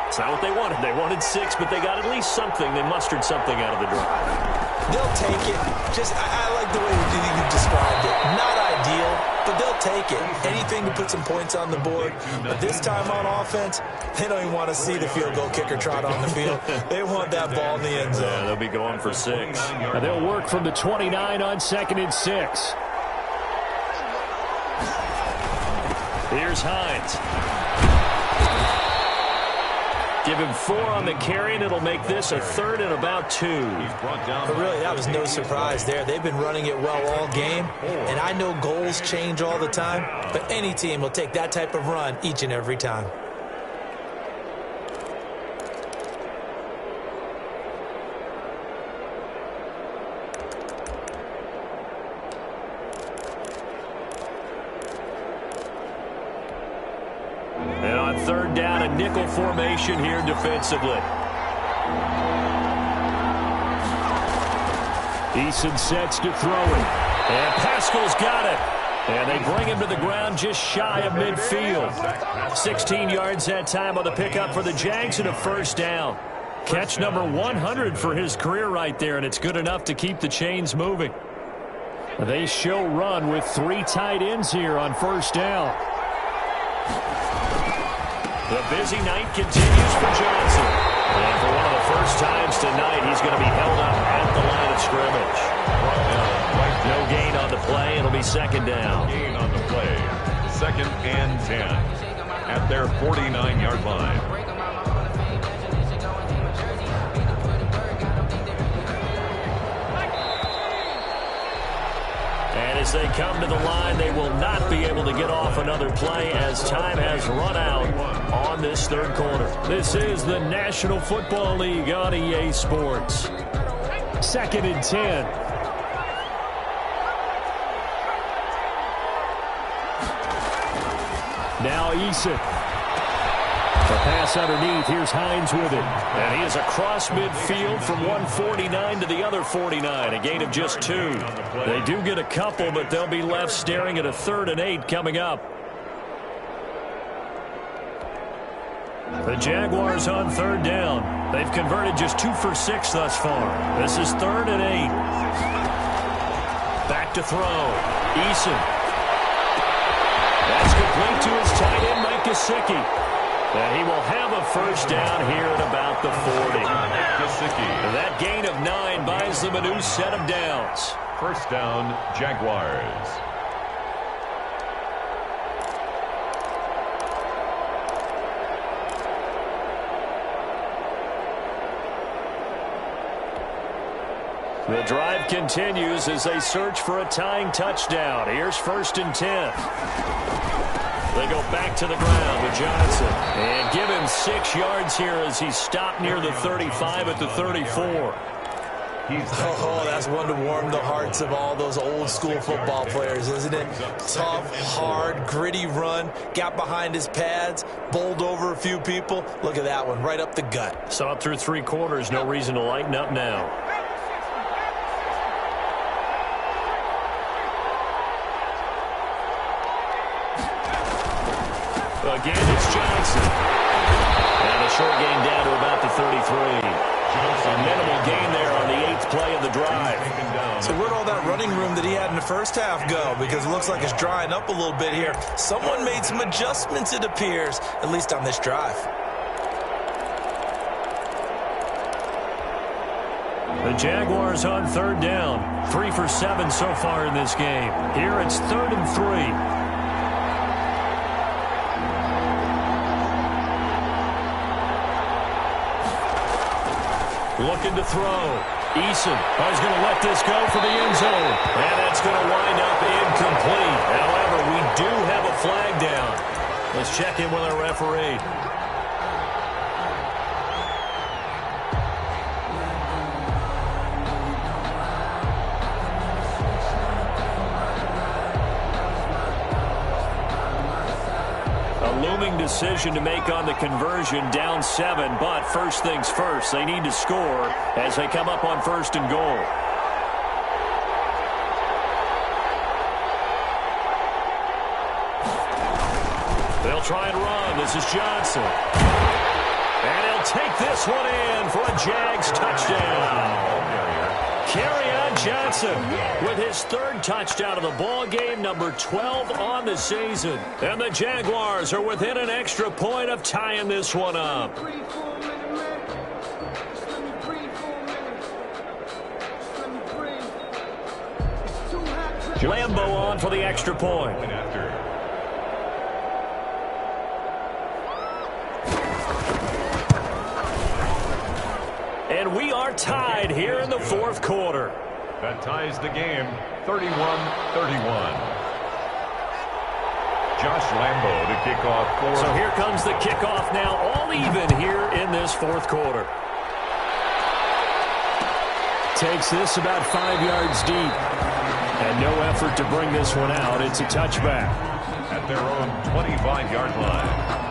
It's not what they wanted. They wanted 6, but they got at least something. They mustered something out of the drive. They'll take it. I like the way you described it. Not ideal, but they'll take it. Anything to put some points on the board. But this time on offense, they don't even want to see the field goal kicker trot on the field. They want that ball in the end zone. Yeah, they'll be going for 6. And they'll work from the 29 on 2nd and 6. Here's Hines. Give him 4 on the carry, and it'll make this a 3rd and about 2. But really, that was no surprise there. They've been running it well all game, and I know goals change all the time, but any team will take that type of run each and every time. And on 3rd down, a nickel formation here defensively. Eason sets to throw it. And Pascal's got it. And they bring him to the ground just shy of midfield. 16 yards that time on the pickup for the Jags and a 1st down. Catch number 100 for his career right there, and it's good enough to keep the chains moving. They show run with 3 tight ends here on 1st down. The busy night continues for Johnson. And for one of the first times tonight, he's going to be held up at the line of scrimmage. No gain on the play. It'll be 2nd down. Gain on the play. 2nd and 10 at their 49-yard line. And as they come to the line, they will not be able to get off another play as time has run out on this 3rd quarter. This is the National Football League on EA Sports. 2nd and 10. Now Eason. The pass underneath. Here's Hines with it. And he is across midfield from 149 to the other 49. A gain of just 2. They do get a couple, but they'll be left staring at a 3rd and 8 coming up. The Jaguars on 3rd down. They've converted just 2 for 6 thus far. This is 3rd and 8. Back to throw. Eason. That's complete to his tight end, Mike Gesicki. And he will have a 1st down here at about the 40. That gain of 9 buys them a new set of downs. 1st down, Jaguars. The drive continues as they search for a tying touchdown. Here's 1st and 10. They go back to the ground with Johnson. And give him 6 yards here as he stopped near the 35 at the 34. Oh, that's one to warm the hearts of all those old school football players, isn't it? Tough, hard, gritty run. Got behind his pads, bowled over a few people. Look at that one, right up the gut. Saw it through 3 quarters. No reason to lighten up now. Again, it's Johnson. And a short gain down to about the 33. A minimal gain there on the 8th play of the drive. So where'd all that running room that he had in the 1st half go? Because it looks like it's drying up a little bit here. Someone made some adjustments, it appears, at least on this drive. The Jaguars on 3rd down. 3 for 7 so far in this game. Here it's 3rd and 3. Looking to throw. Eason is going to let this go for the end zone. And that's going to wind up incomplete. However, we do have a flag down. Let's check in with our referee. Looming decision to make on the conversion, down 7, but first things first, they need to score as they come up on 1st and goal. They'll try and run. This is Johnson. And he'll take this one in for a Jags touchdown. Kerryon Johnson with his third touchdown of the ball game, number 12 on the season. And the Jaguars are within an extra point of tying this one up. Lambo on for the extra point. And we are tied here in the fourth quarter. That ties the game, 31-31. Josh Lambo to kick off fourth. So here comes the kickoff now, all even here in this fourth quarter. Takes this about 5 yards deep. And no effort to bring this one out. It's a touchback. At their own 25-yard line.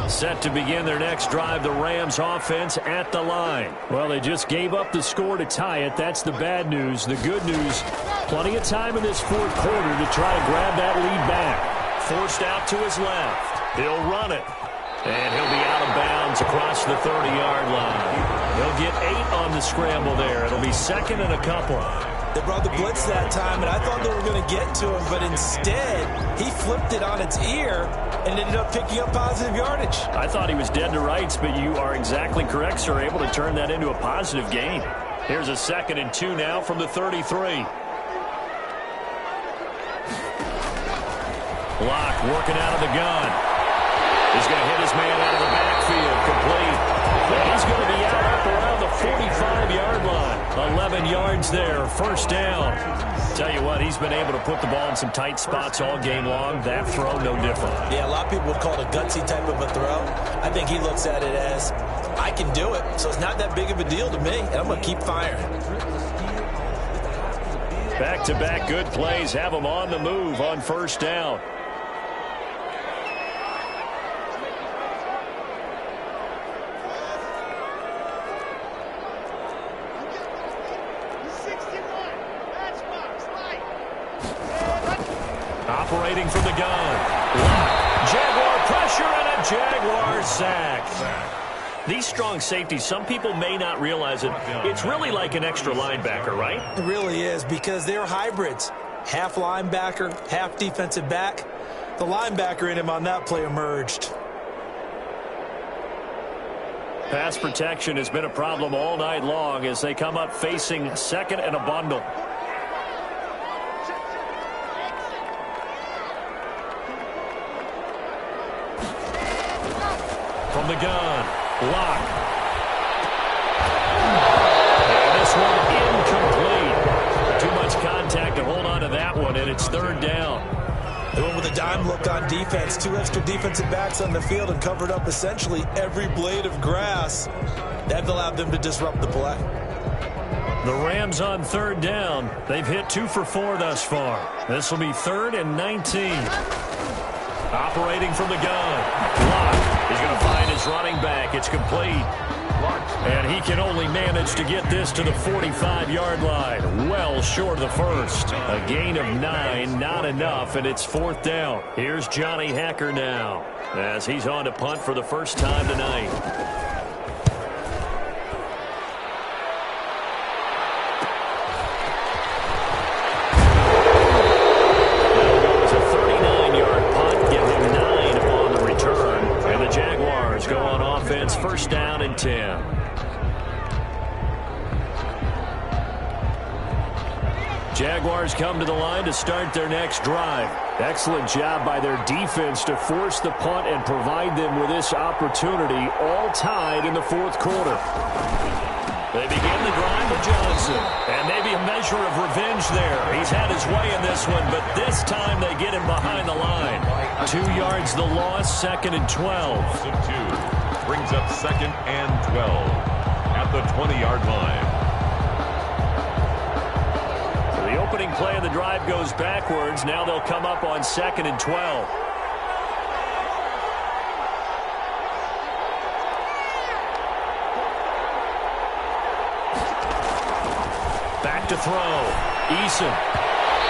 Set to begin their next drive, the Rams offense at the line. Well, they just gave up the score to tie it. That's the bad news. The good news, plenty of time in this fourth quarter to try to grab that lead back. Forced out to his left. He'll run it. And he'll be out of bounds across the 30-yard line. He'll get 8 on the scramble there. It'll be second and a couple. They brought the blitz that time, and I thought they were going to get to him, but instead, he flipped it on its ear and ended up picking up positive yardage. I thought he was dead to rights, but you are exactly correct, sir. Able to turn that into a positive gain. Here's a 2nd and 2 now from the 33. Locke working out of the gun. He's going to hit his man out of the backfield, complete. And he's going to be out up around the 45-yard line. 11 yards there, first down. Tell you what, he's been able to put the ball in some tight spots all game long. That throw, no different. Yeah, a lot of people would call it a gutsy type of a throw. I think he looks at it as, I can do it, so it's not that big of a deal to me, and I'm going to keep firing. Back-to-back good plays have him on the move on first down. Operating from the gun. Jaguar pressure and a Jaguar sack. These strong safeties, some people may not realize it. It's really like an extra linebacker, right? It really is, because they're hybrids. Half linebacker, half defensive back. The linebacker in him on that play emerged. Pass protection has been a problem all night long as they come up facing second and a bundle. From the gun, Locke. And this one incomplete. Too much contact to hold on to that one, and it's third down. They went with a dime look on defense. 2 extra defensive backs on the field and covered up essentially every blade of grass. That allowed them to disrupt the play. The Rams on third down. They've hit 2 for 4 thus far. This will be 3rd and 19. Operating from the gun. Locke. He's going to find his running back. It's complete. And he can only manage to get this to the 45-yard line. Well short of the first. A gain of 9, not enough, and it's 4th down. Here's Johnny Hacker now as he's on to punt for the first time tonight. Go on offense, first down and 10. Jaguars come to the line to start their next drive. Excellent job by their defense to force the punt and provide them with this opportunity, all tied in the fourth quarter. They begin the drive with Johnson, and maybe a measure of revenge there. He's had his way in this one, but this time they get him behind the line. 2 yards the loss, 2nd and 12. Loss of 2 brings up 2nd and 12 at the 20-yard line. So the opening play of the drive goes backwards. Now they'll come up on 2nd and 12. Back to throw. Eason.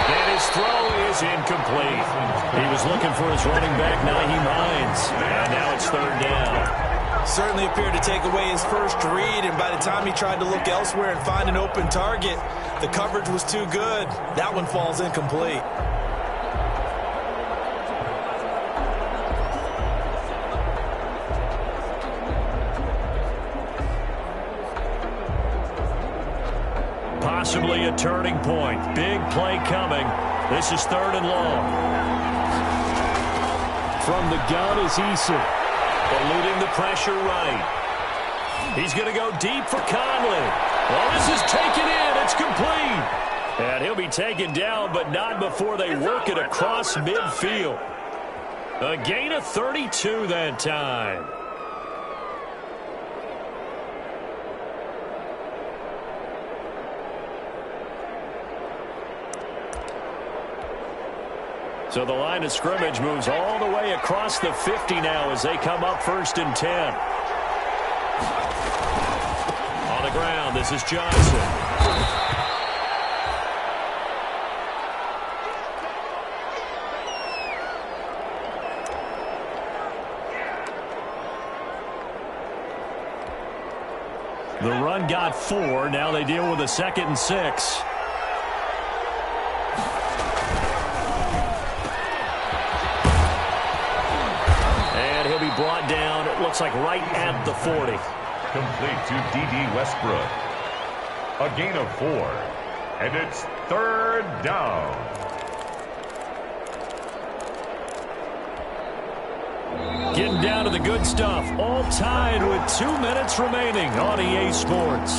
And his throw is incomplete. He was looking for his running back, Nyheim Hines. And now it's third down. Certainly appeared to take away his first read, and by the time he tried to look elsewhere and find an open target, the coverage was too good. That one falls incomplete. Possibly a turning point. Big play coming. This is third and long. From the gun is Eason. Eluding the pressure right. He's going to go deep for Conley. Well, this is taken in. It's complete. And he'll be taken down, but not before they work it across midfield. A gain of 32 that time. So the line of scrimmage moves all the way across the 50 now as they come up 1st and 10. On the ground, this is Johnson. The run got 4. Now they deal with a 2nd and 6. Brought down, it looks like right at the 40. Complete to D.D. Westbrook. A gain of 4. And it's third down. Getting down to the good stuff. All tied with 2 minutes remaining on EA Sports.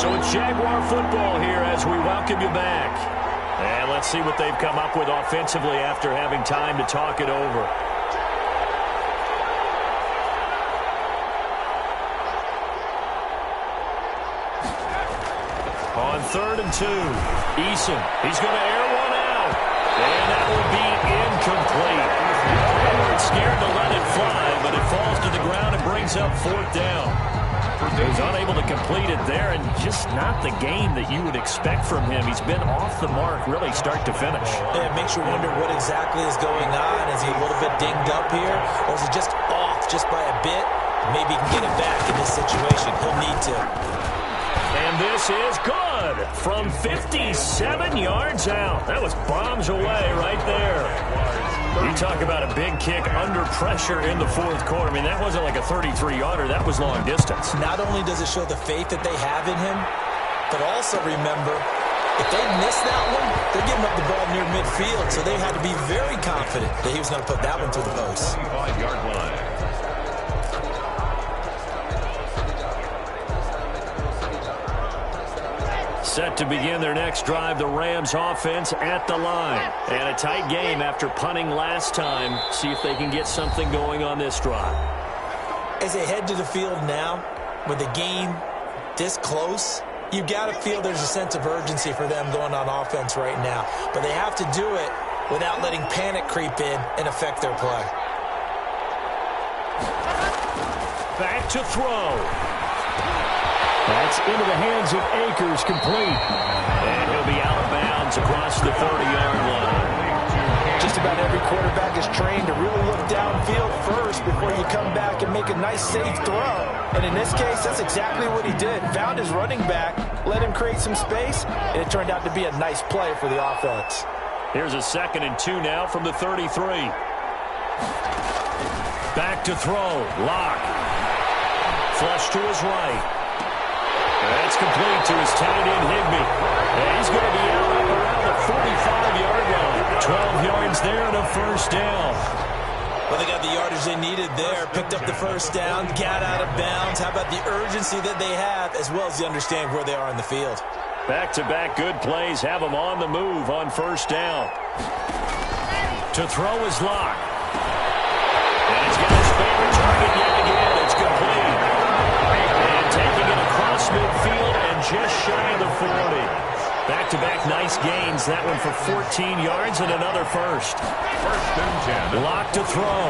So it's Jaguar football here as we welcome you back. And let's see what they've come up with offensively after having time to talk it over. On 3rd and 2, Eason. He's going to air one out. And that will be incomplete. They weren't scared to let it fly, but it falls to the ground and brings up 4th down. He's unable to complete it there, and just not the game that you would expect from him. He's been off the mark, really, start to finish. Yeah, it makes you wonder what exactly is going on. Is he a little bit dinged up here, or is he just off just by a bit? Maybe he can get it back in this situation. He'll need to. And this is good from 57 yards out. That was bombs away right there. You talk about a big kick under pressure in the 4th quarter. I mean, that wasn't like a 33-yarder. That was long distance. Not only does it show the faith that they have in him, but also remember, if they miss that one, they're giving up the ball near midfield, so they had to be very confident that he was going to put that one through the post. 25-yard line. Set to begin their next drive, the Rams offense at the line. And a tight game after punting last time. See if they can get something going on this drive. As they head to the field now, with the game this close, you've got to feel there's a sense of urgency for them going on offense right now. But they have to do it without letting panic creep in and affect their play. Back to throw. That's into the hands of Akers, complete. And he'll be out of bounds across the 30-yard line. Just about every quarterback is trained to really look downfield first before you come back and make a nice, safe throw. And in this case, that's exactly what he did. Found his running back, let him create some space, and it turned out to be a nice play for the offense. Here's a 2nd and 2 now from the 33. Back to throw. Lock. Flush to his right. That's complete to his tight end, Higbee. And he's going to be out up around the 45-yard line. 12 yards there and a 1st down. Well, they got the yardage they needed there. Picked up the 1st down, got out of bounds. How about the urgency that they have, as well as the understanding where they are in the field? Back-to-back good plays have them on the move on 1st down. To throw is Lock. And he's got his favorite target yet again. It's complete. And taking it across midfield and just shy of the 40. Back-to-back nice gains. That one for 14 yards and another 1st. 1st and 10. Lock to throw.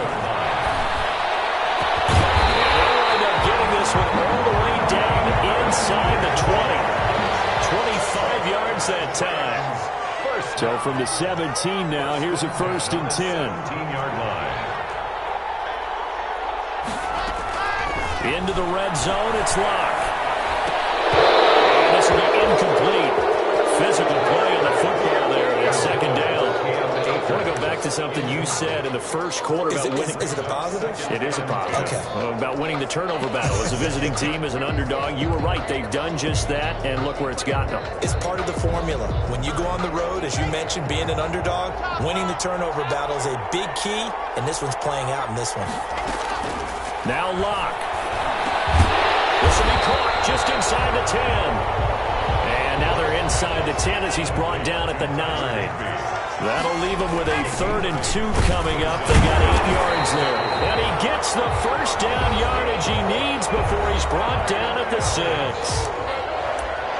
And they'll end up getting this one all the way down inside the 20. 25 yards that time. So from the 17 now, here's a 1st and 10. 17-yard line. Into the red zone, it's Locke. And this will be incomplete. Physical play on the football there, and it's 2nd down. I want to go back to something you said in the first quarter about winning. Is it a positive? It is a positive. Okay. About winning the turnover battle. As a visiting team, as an underdog, you were right. They've done just that, and look where it's gotten them. It's part of the formula. When you go on the road, as you mentioned, being an underdog, winning the turnover battle is a big key, and this one's playing out in this one. Now Locke. This will be caught just inside the 10. And now they're inside the 10 as he's brought down at the 9. That'll leave him with a 3rd and 2 coming up. They got 8 yards there. And he gets the first down yardage he needs before he's brought down at the 6.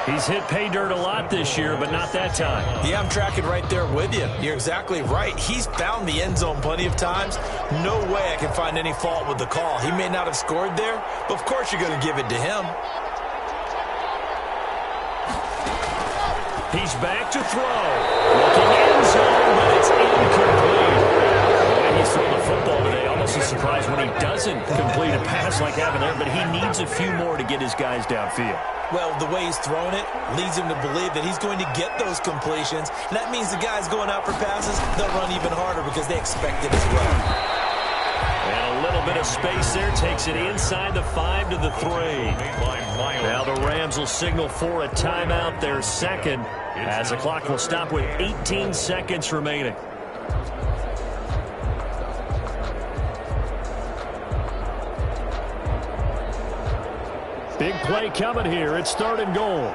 He's hit pay dirt a lot this year, but not that time. Yeah, I'm tracking right there with you. You're exactly right. He's found the end zone plenty of times. No way I can find any fault with the call. He may not have scored there, but of course you're going to give it to him. He's back to throw. Looking end zone, but it's incomplete. The way he's thrown the football today, almost a surprise when he doesn't complete a pass like having there, but he needs a few more to get his guys downfield. Well, the way he's thrown it leads him to believe that he's going to get those completions. And that means the guys going out for passes, they'll run even harder because they expect it as well. And a little bit of space there takes it inside the 5 to the 3. Now the Rams will signal for a timeout, their 2nd, as the clock will stop with 18 seconds remaining. Big play coming here. It's 3rd and goal.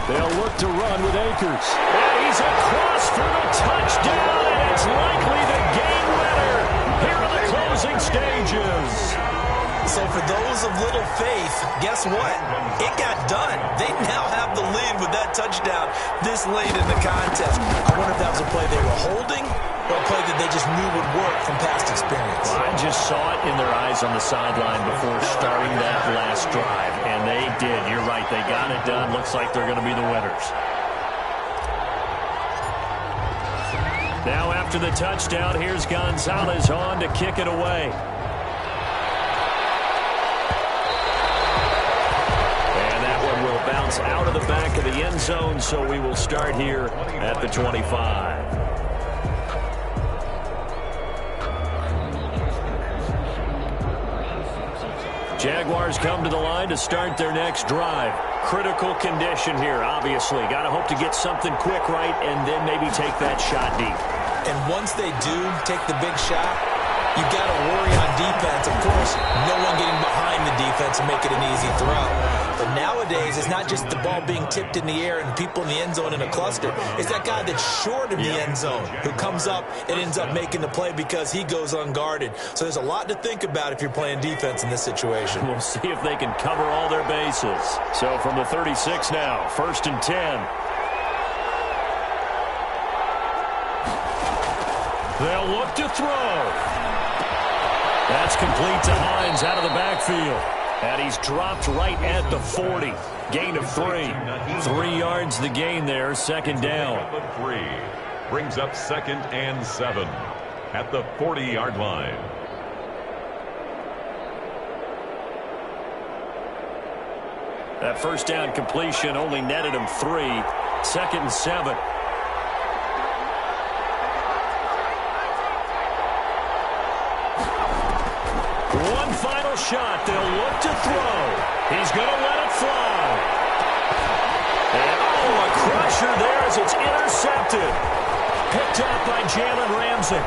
They'll look to run with Akers. And he's across for the touchdown, and it's likely the game winner here in the closing stages. So for those of little faith, guess what? It got done. They now have the lead with that touchdown this late in the contest. I wonder if that was a play they were holding or a play that they just knew would work from past experience. I just saw it in their eyes on the sideline before starting that last drive, and they did. You're right. They got it done. Looks like they're going to be the winners. Now after the touchdown, here's Gonzalez on to kick it away. Bounce out of the back of the end zone, so we will start here at the 25. Jaguars come to the line to start their next drive. Critical condition here, obviously. Got to hope to get something quick right and then maybe take that shot deep. And once they do take the big shot, you got to worry on defense. Of course, no one getting behind the defense and make it an easy throw. But nowadays, it's not just the ball being tipped in the air and people in the end zone in a cluster. It's that guy that's short in the end zone who comes up and ends up making the play because he goes unguarded. So there's a lot to think about if you're playing defense in this situation. We'll see if they can cover all their bases. So from the 36 now, 1st and 10. They'll look to throw. That's complete to Hines out of the backfield. And he's dropped right at the 40. Gain of 3. 3 yards the gain there, 2nd down. 3 brings up 2nd and 7 at the 40-yard line. That first down completion only netted him 3. 2nd and 7. One final shot. They'll look to throw. He's going to let it fly. And oh, a crusher there as it's intercepted. Picked up by Jalen Ramsey.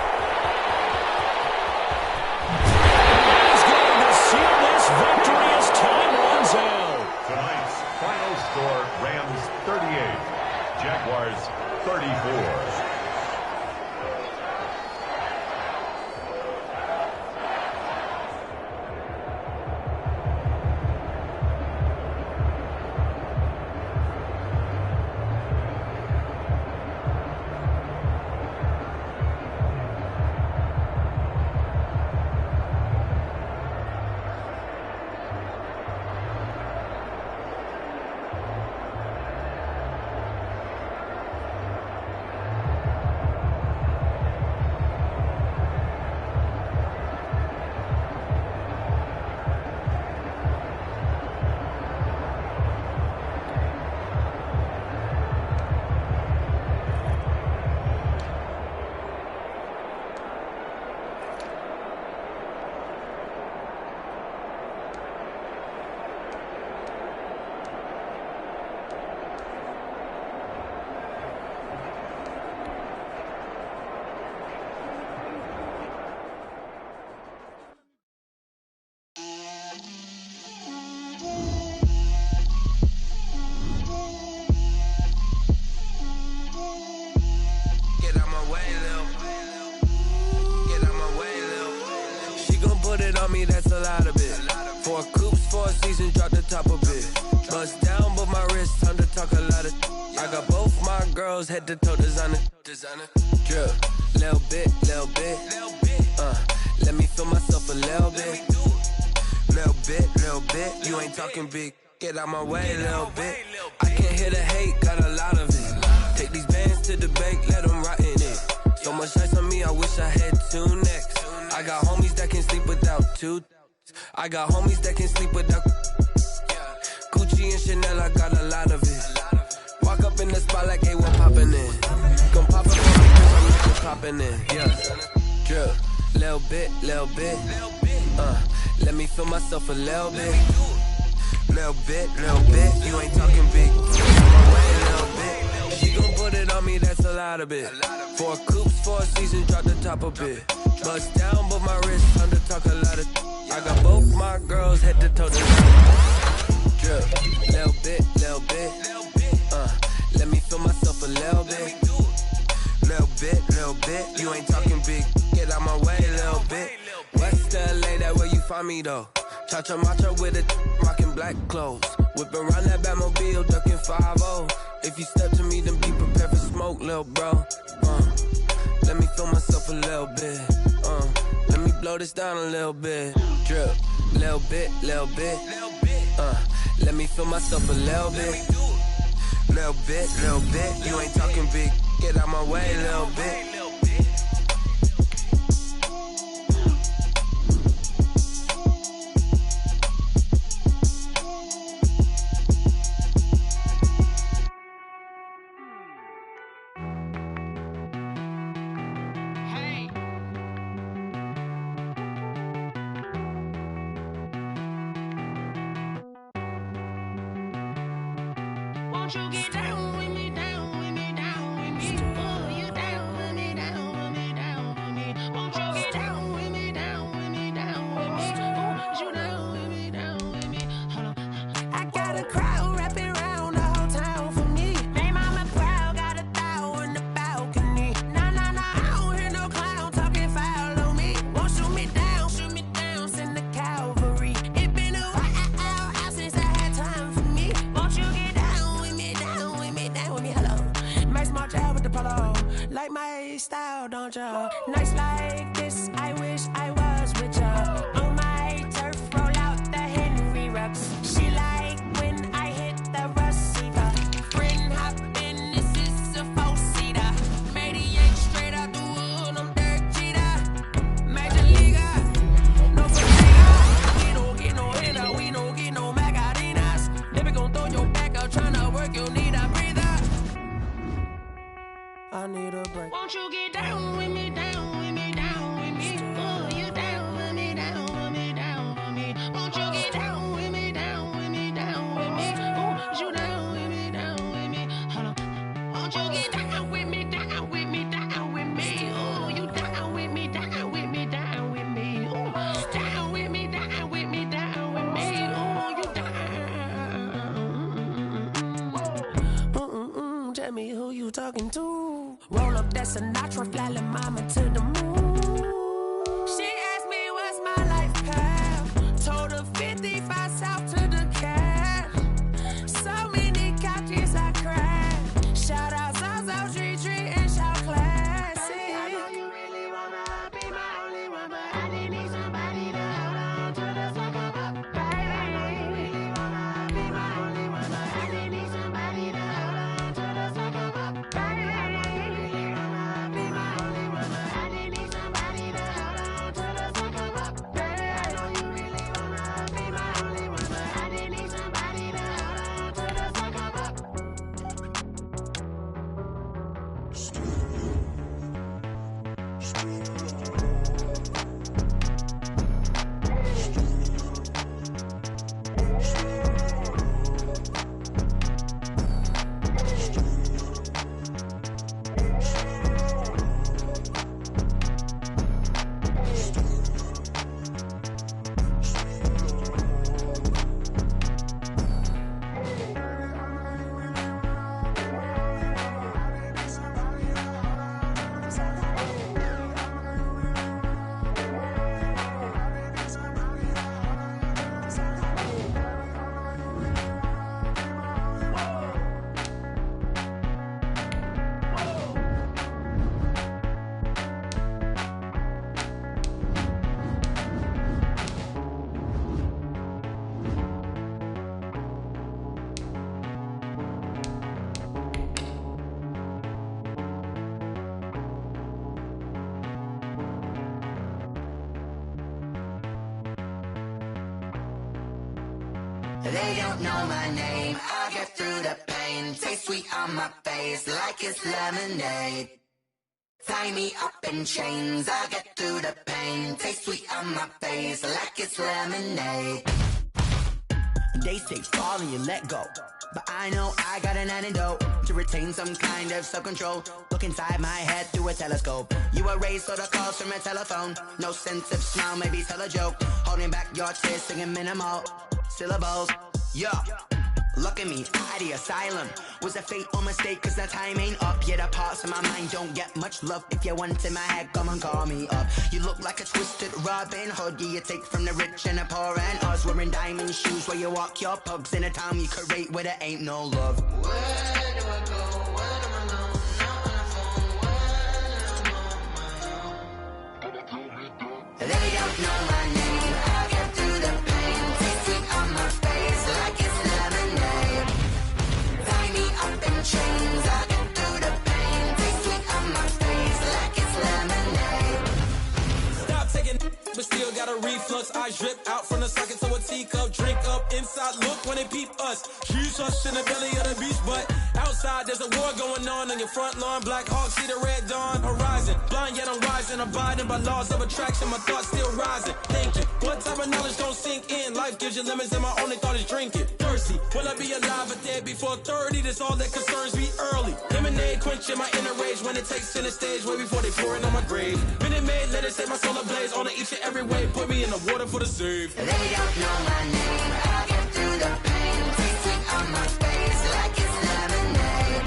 He's going to seal this victory as time runs out. Tonight's final score, Rams 38, Jaguars 34. put it on me, that's a lot of it. 4 coops, 4 seasons, drop the top a bit. Bust down, but my wrist, time to talk a lot of. I got both my girls, head to toe designer. Drip, little bit. Let me feel myself a little bit. Little bit. You ain't talking big. Get out my way, little bit. I can't hear the hate, got a lot of it. Take these bands to the bank, let them rot in it. So much ice on me, I wish I had 2 necks. I got homies that can sleep without 2. I got homies that can sleep without Gucci and Chanel, I got a lot of it. Walk up in the spot like, hey, what poppin' in? Gon' pop up on me, cause I'm not poppin' in. Yeah, drip, little bit. Let me feel myself a little bit. Little bit. You ain't talking big. Little bit. She gon' put it on me, that's a lot of it. 4 coops, 4 seasons, drop the top a bit. Bust down, but my wrist, time to talk a lot of. I got both my girls, head to toe. Drip, little bit. Let me feel myself a little bit. Little bit. You ain't talking big. Get out my way, little bit. West LA, that where you find me though. Cha-cha macha with a rockin' black clothes. Whip around that Batmobile, ducking 5-0. If you step to me, then be prepared for smoke, little bro. Let me feel myself a little bit. Let me blow this down a little bit. Drip, little bit. Let me feel myself a little bit. Little bit. You ain't talking big. Get out my way, little bit. Won't you get down with me, down with me, down with me? Oh, you down with me, down with me, down with me. Won't you get down with me, down with me, down with me? Oh, you down with me, down with me? Hold on. I got a crowd wrapping around the whole town for me. Hey, mama proud, got a thou in the balcony. Nah, I don't hear no clown talking foul on me. Won't shoot me down, send the cavalry. It been a while since I had time for me. Won't you get down with me, hello. My small child with the polo. Like my style, don't ya? Nights like this, I wish I was with ya. On my turf, roll out the Henry Rux. She like when I hit the receiver. Friend hop in, this is a 4-seater. Maniac straight out the wood, I'm Derek Jeter. Major leaguer, no fatiga. We don't get no hitter, we don't get no Magarinas. Never gon' throw your back out, tryna work, you need a breather. I need a break. Won't you get down with me, down with me, down with me? Oh, you down with me, down with me, down with me. Won't you get down with me, down with me, down with me? Oh, you down with me, down with me? Hold on. Won't you get down with me, down with me, down with me? Oh, you down with me, down with me, down with me? Oh, down with me, down with me, down with me? Oh, you down. Tell me who you talking to. Roll up that Sinatra, fly la mama to the moon. She asked me what's my life path. Told her 55 south to the cat. So many couches I cried. Shout out South Tree and shout classic. I know you really wanna be my only one, but I didn't need somebody to hold on to the sucker up. Baby, you really wanna be my only one, but I didn't need somebody to hold on to the sucker up. Baby, you really wanna be my only one, but I didn't need They don't know my name, I get through the pain. Taste sweet on my face like it's lemonade. Tie me up in chains, I get through the pain. Taste sweet on my face like it's lemonade. They say fall and you let go, but I know I got an antidote to retain some kind of self-control. Look inside my head through a telescope. You erase all the calls from a telephone. No sense of smile, maybe tell a joke. Holding back your tears, singing minimal syllables. Yeah, look at me, out the asylum. Was a fate or mistake, cause the time ain't up. Yet the parts of my mind don't get much love. If you want in my head, come and call me up. You look like a twisted Robin Hood. You take from the rich and the poor and us. Wearing diamond shoes where you walk your pugs. In a town you create where there ain't no love. Where do I go? Where do I go? Not on the phone. When I'm on my own. They don't know my name. I get through the pain. Taste sweet on my face like it's lemonade. Tie me up in chains. I get through the pain. Taste sweet on my face like it's lemonade. Stop taking, but still got a reflux. I drip out from the socket to a teacup. Drink up inside, look when they peep us. Huge us in the belly of the beach, but outside there's a war going on your front lawn. Black Hawk, see the red dawn horizon. Blind yet I'm rising, abiding by laws of attraction. My thoughts still rising. Thinking, what type of knowledge don't sink in? Life gives you lemons and my only thought is drinking. Thirsty, will I be alive or dead before 30? That's all that concerns me early. Lemonade quenching my inner rage when it takes center stage way before they pour it on my grave. Minute Maid, let it set my soul ablaze. On each and every way, put me in the water for the save. They don't know my name, I get through the pain. Taste sweet on my face like it's lemonade.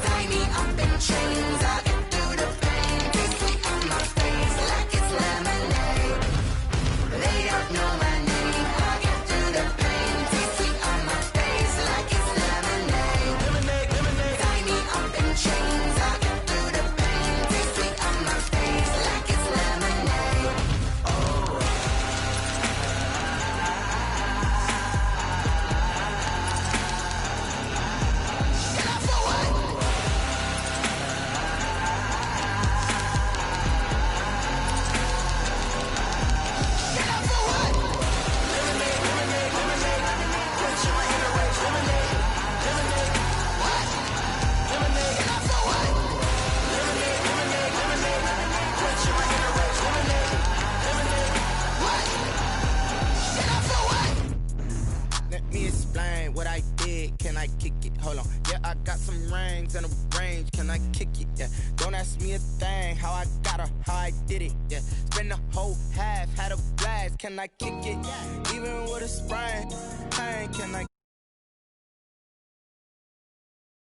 Tie me up in chains, I get through the pain. Taste sweet on my face like it's lemonade. They don't know my name, I get through the pain. Taste sweet on my face like it's lemonade. Lemonade. Tie me up in chains, I get through the pain. Taste sweet on my face like it's lemonade. Oh. Let me explain what I did. Can I kick it? Hold on. Yeah, I got some rings and a range. Can I kick it? Yeah. Don't ask me a thing. How I got her, how I did it. Yeah. Spend the whole half, had a blast. Can I kick it? Even with a sprain. Pain, can I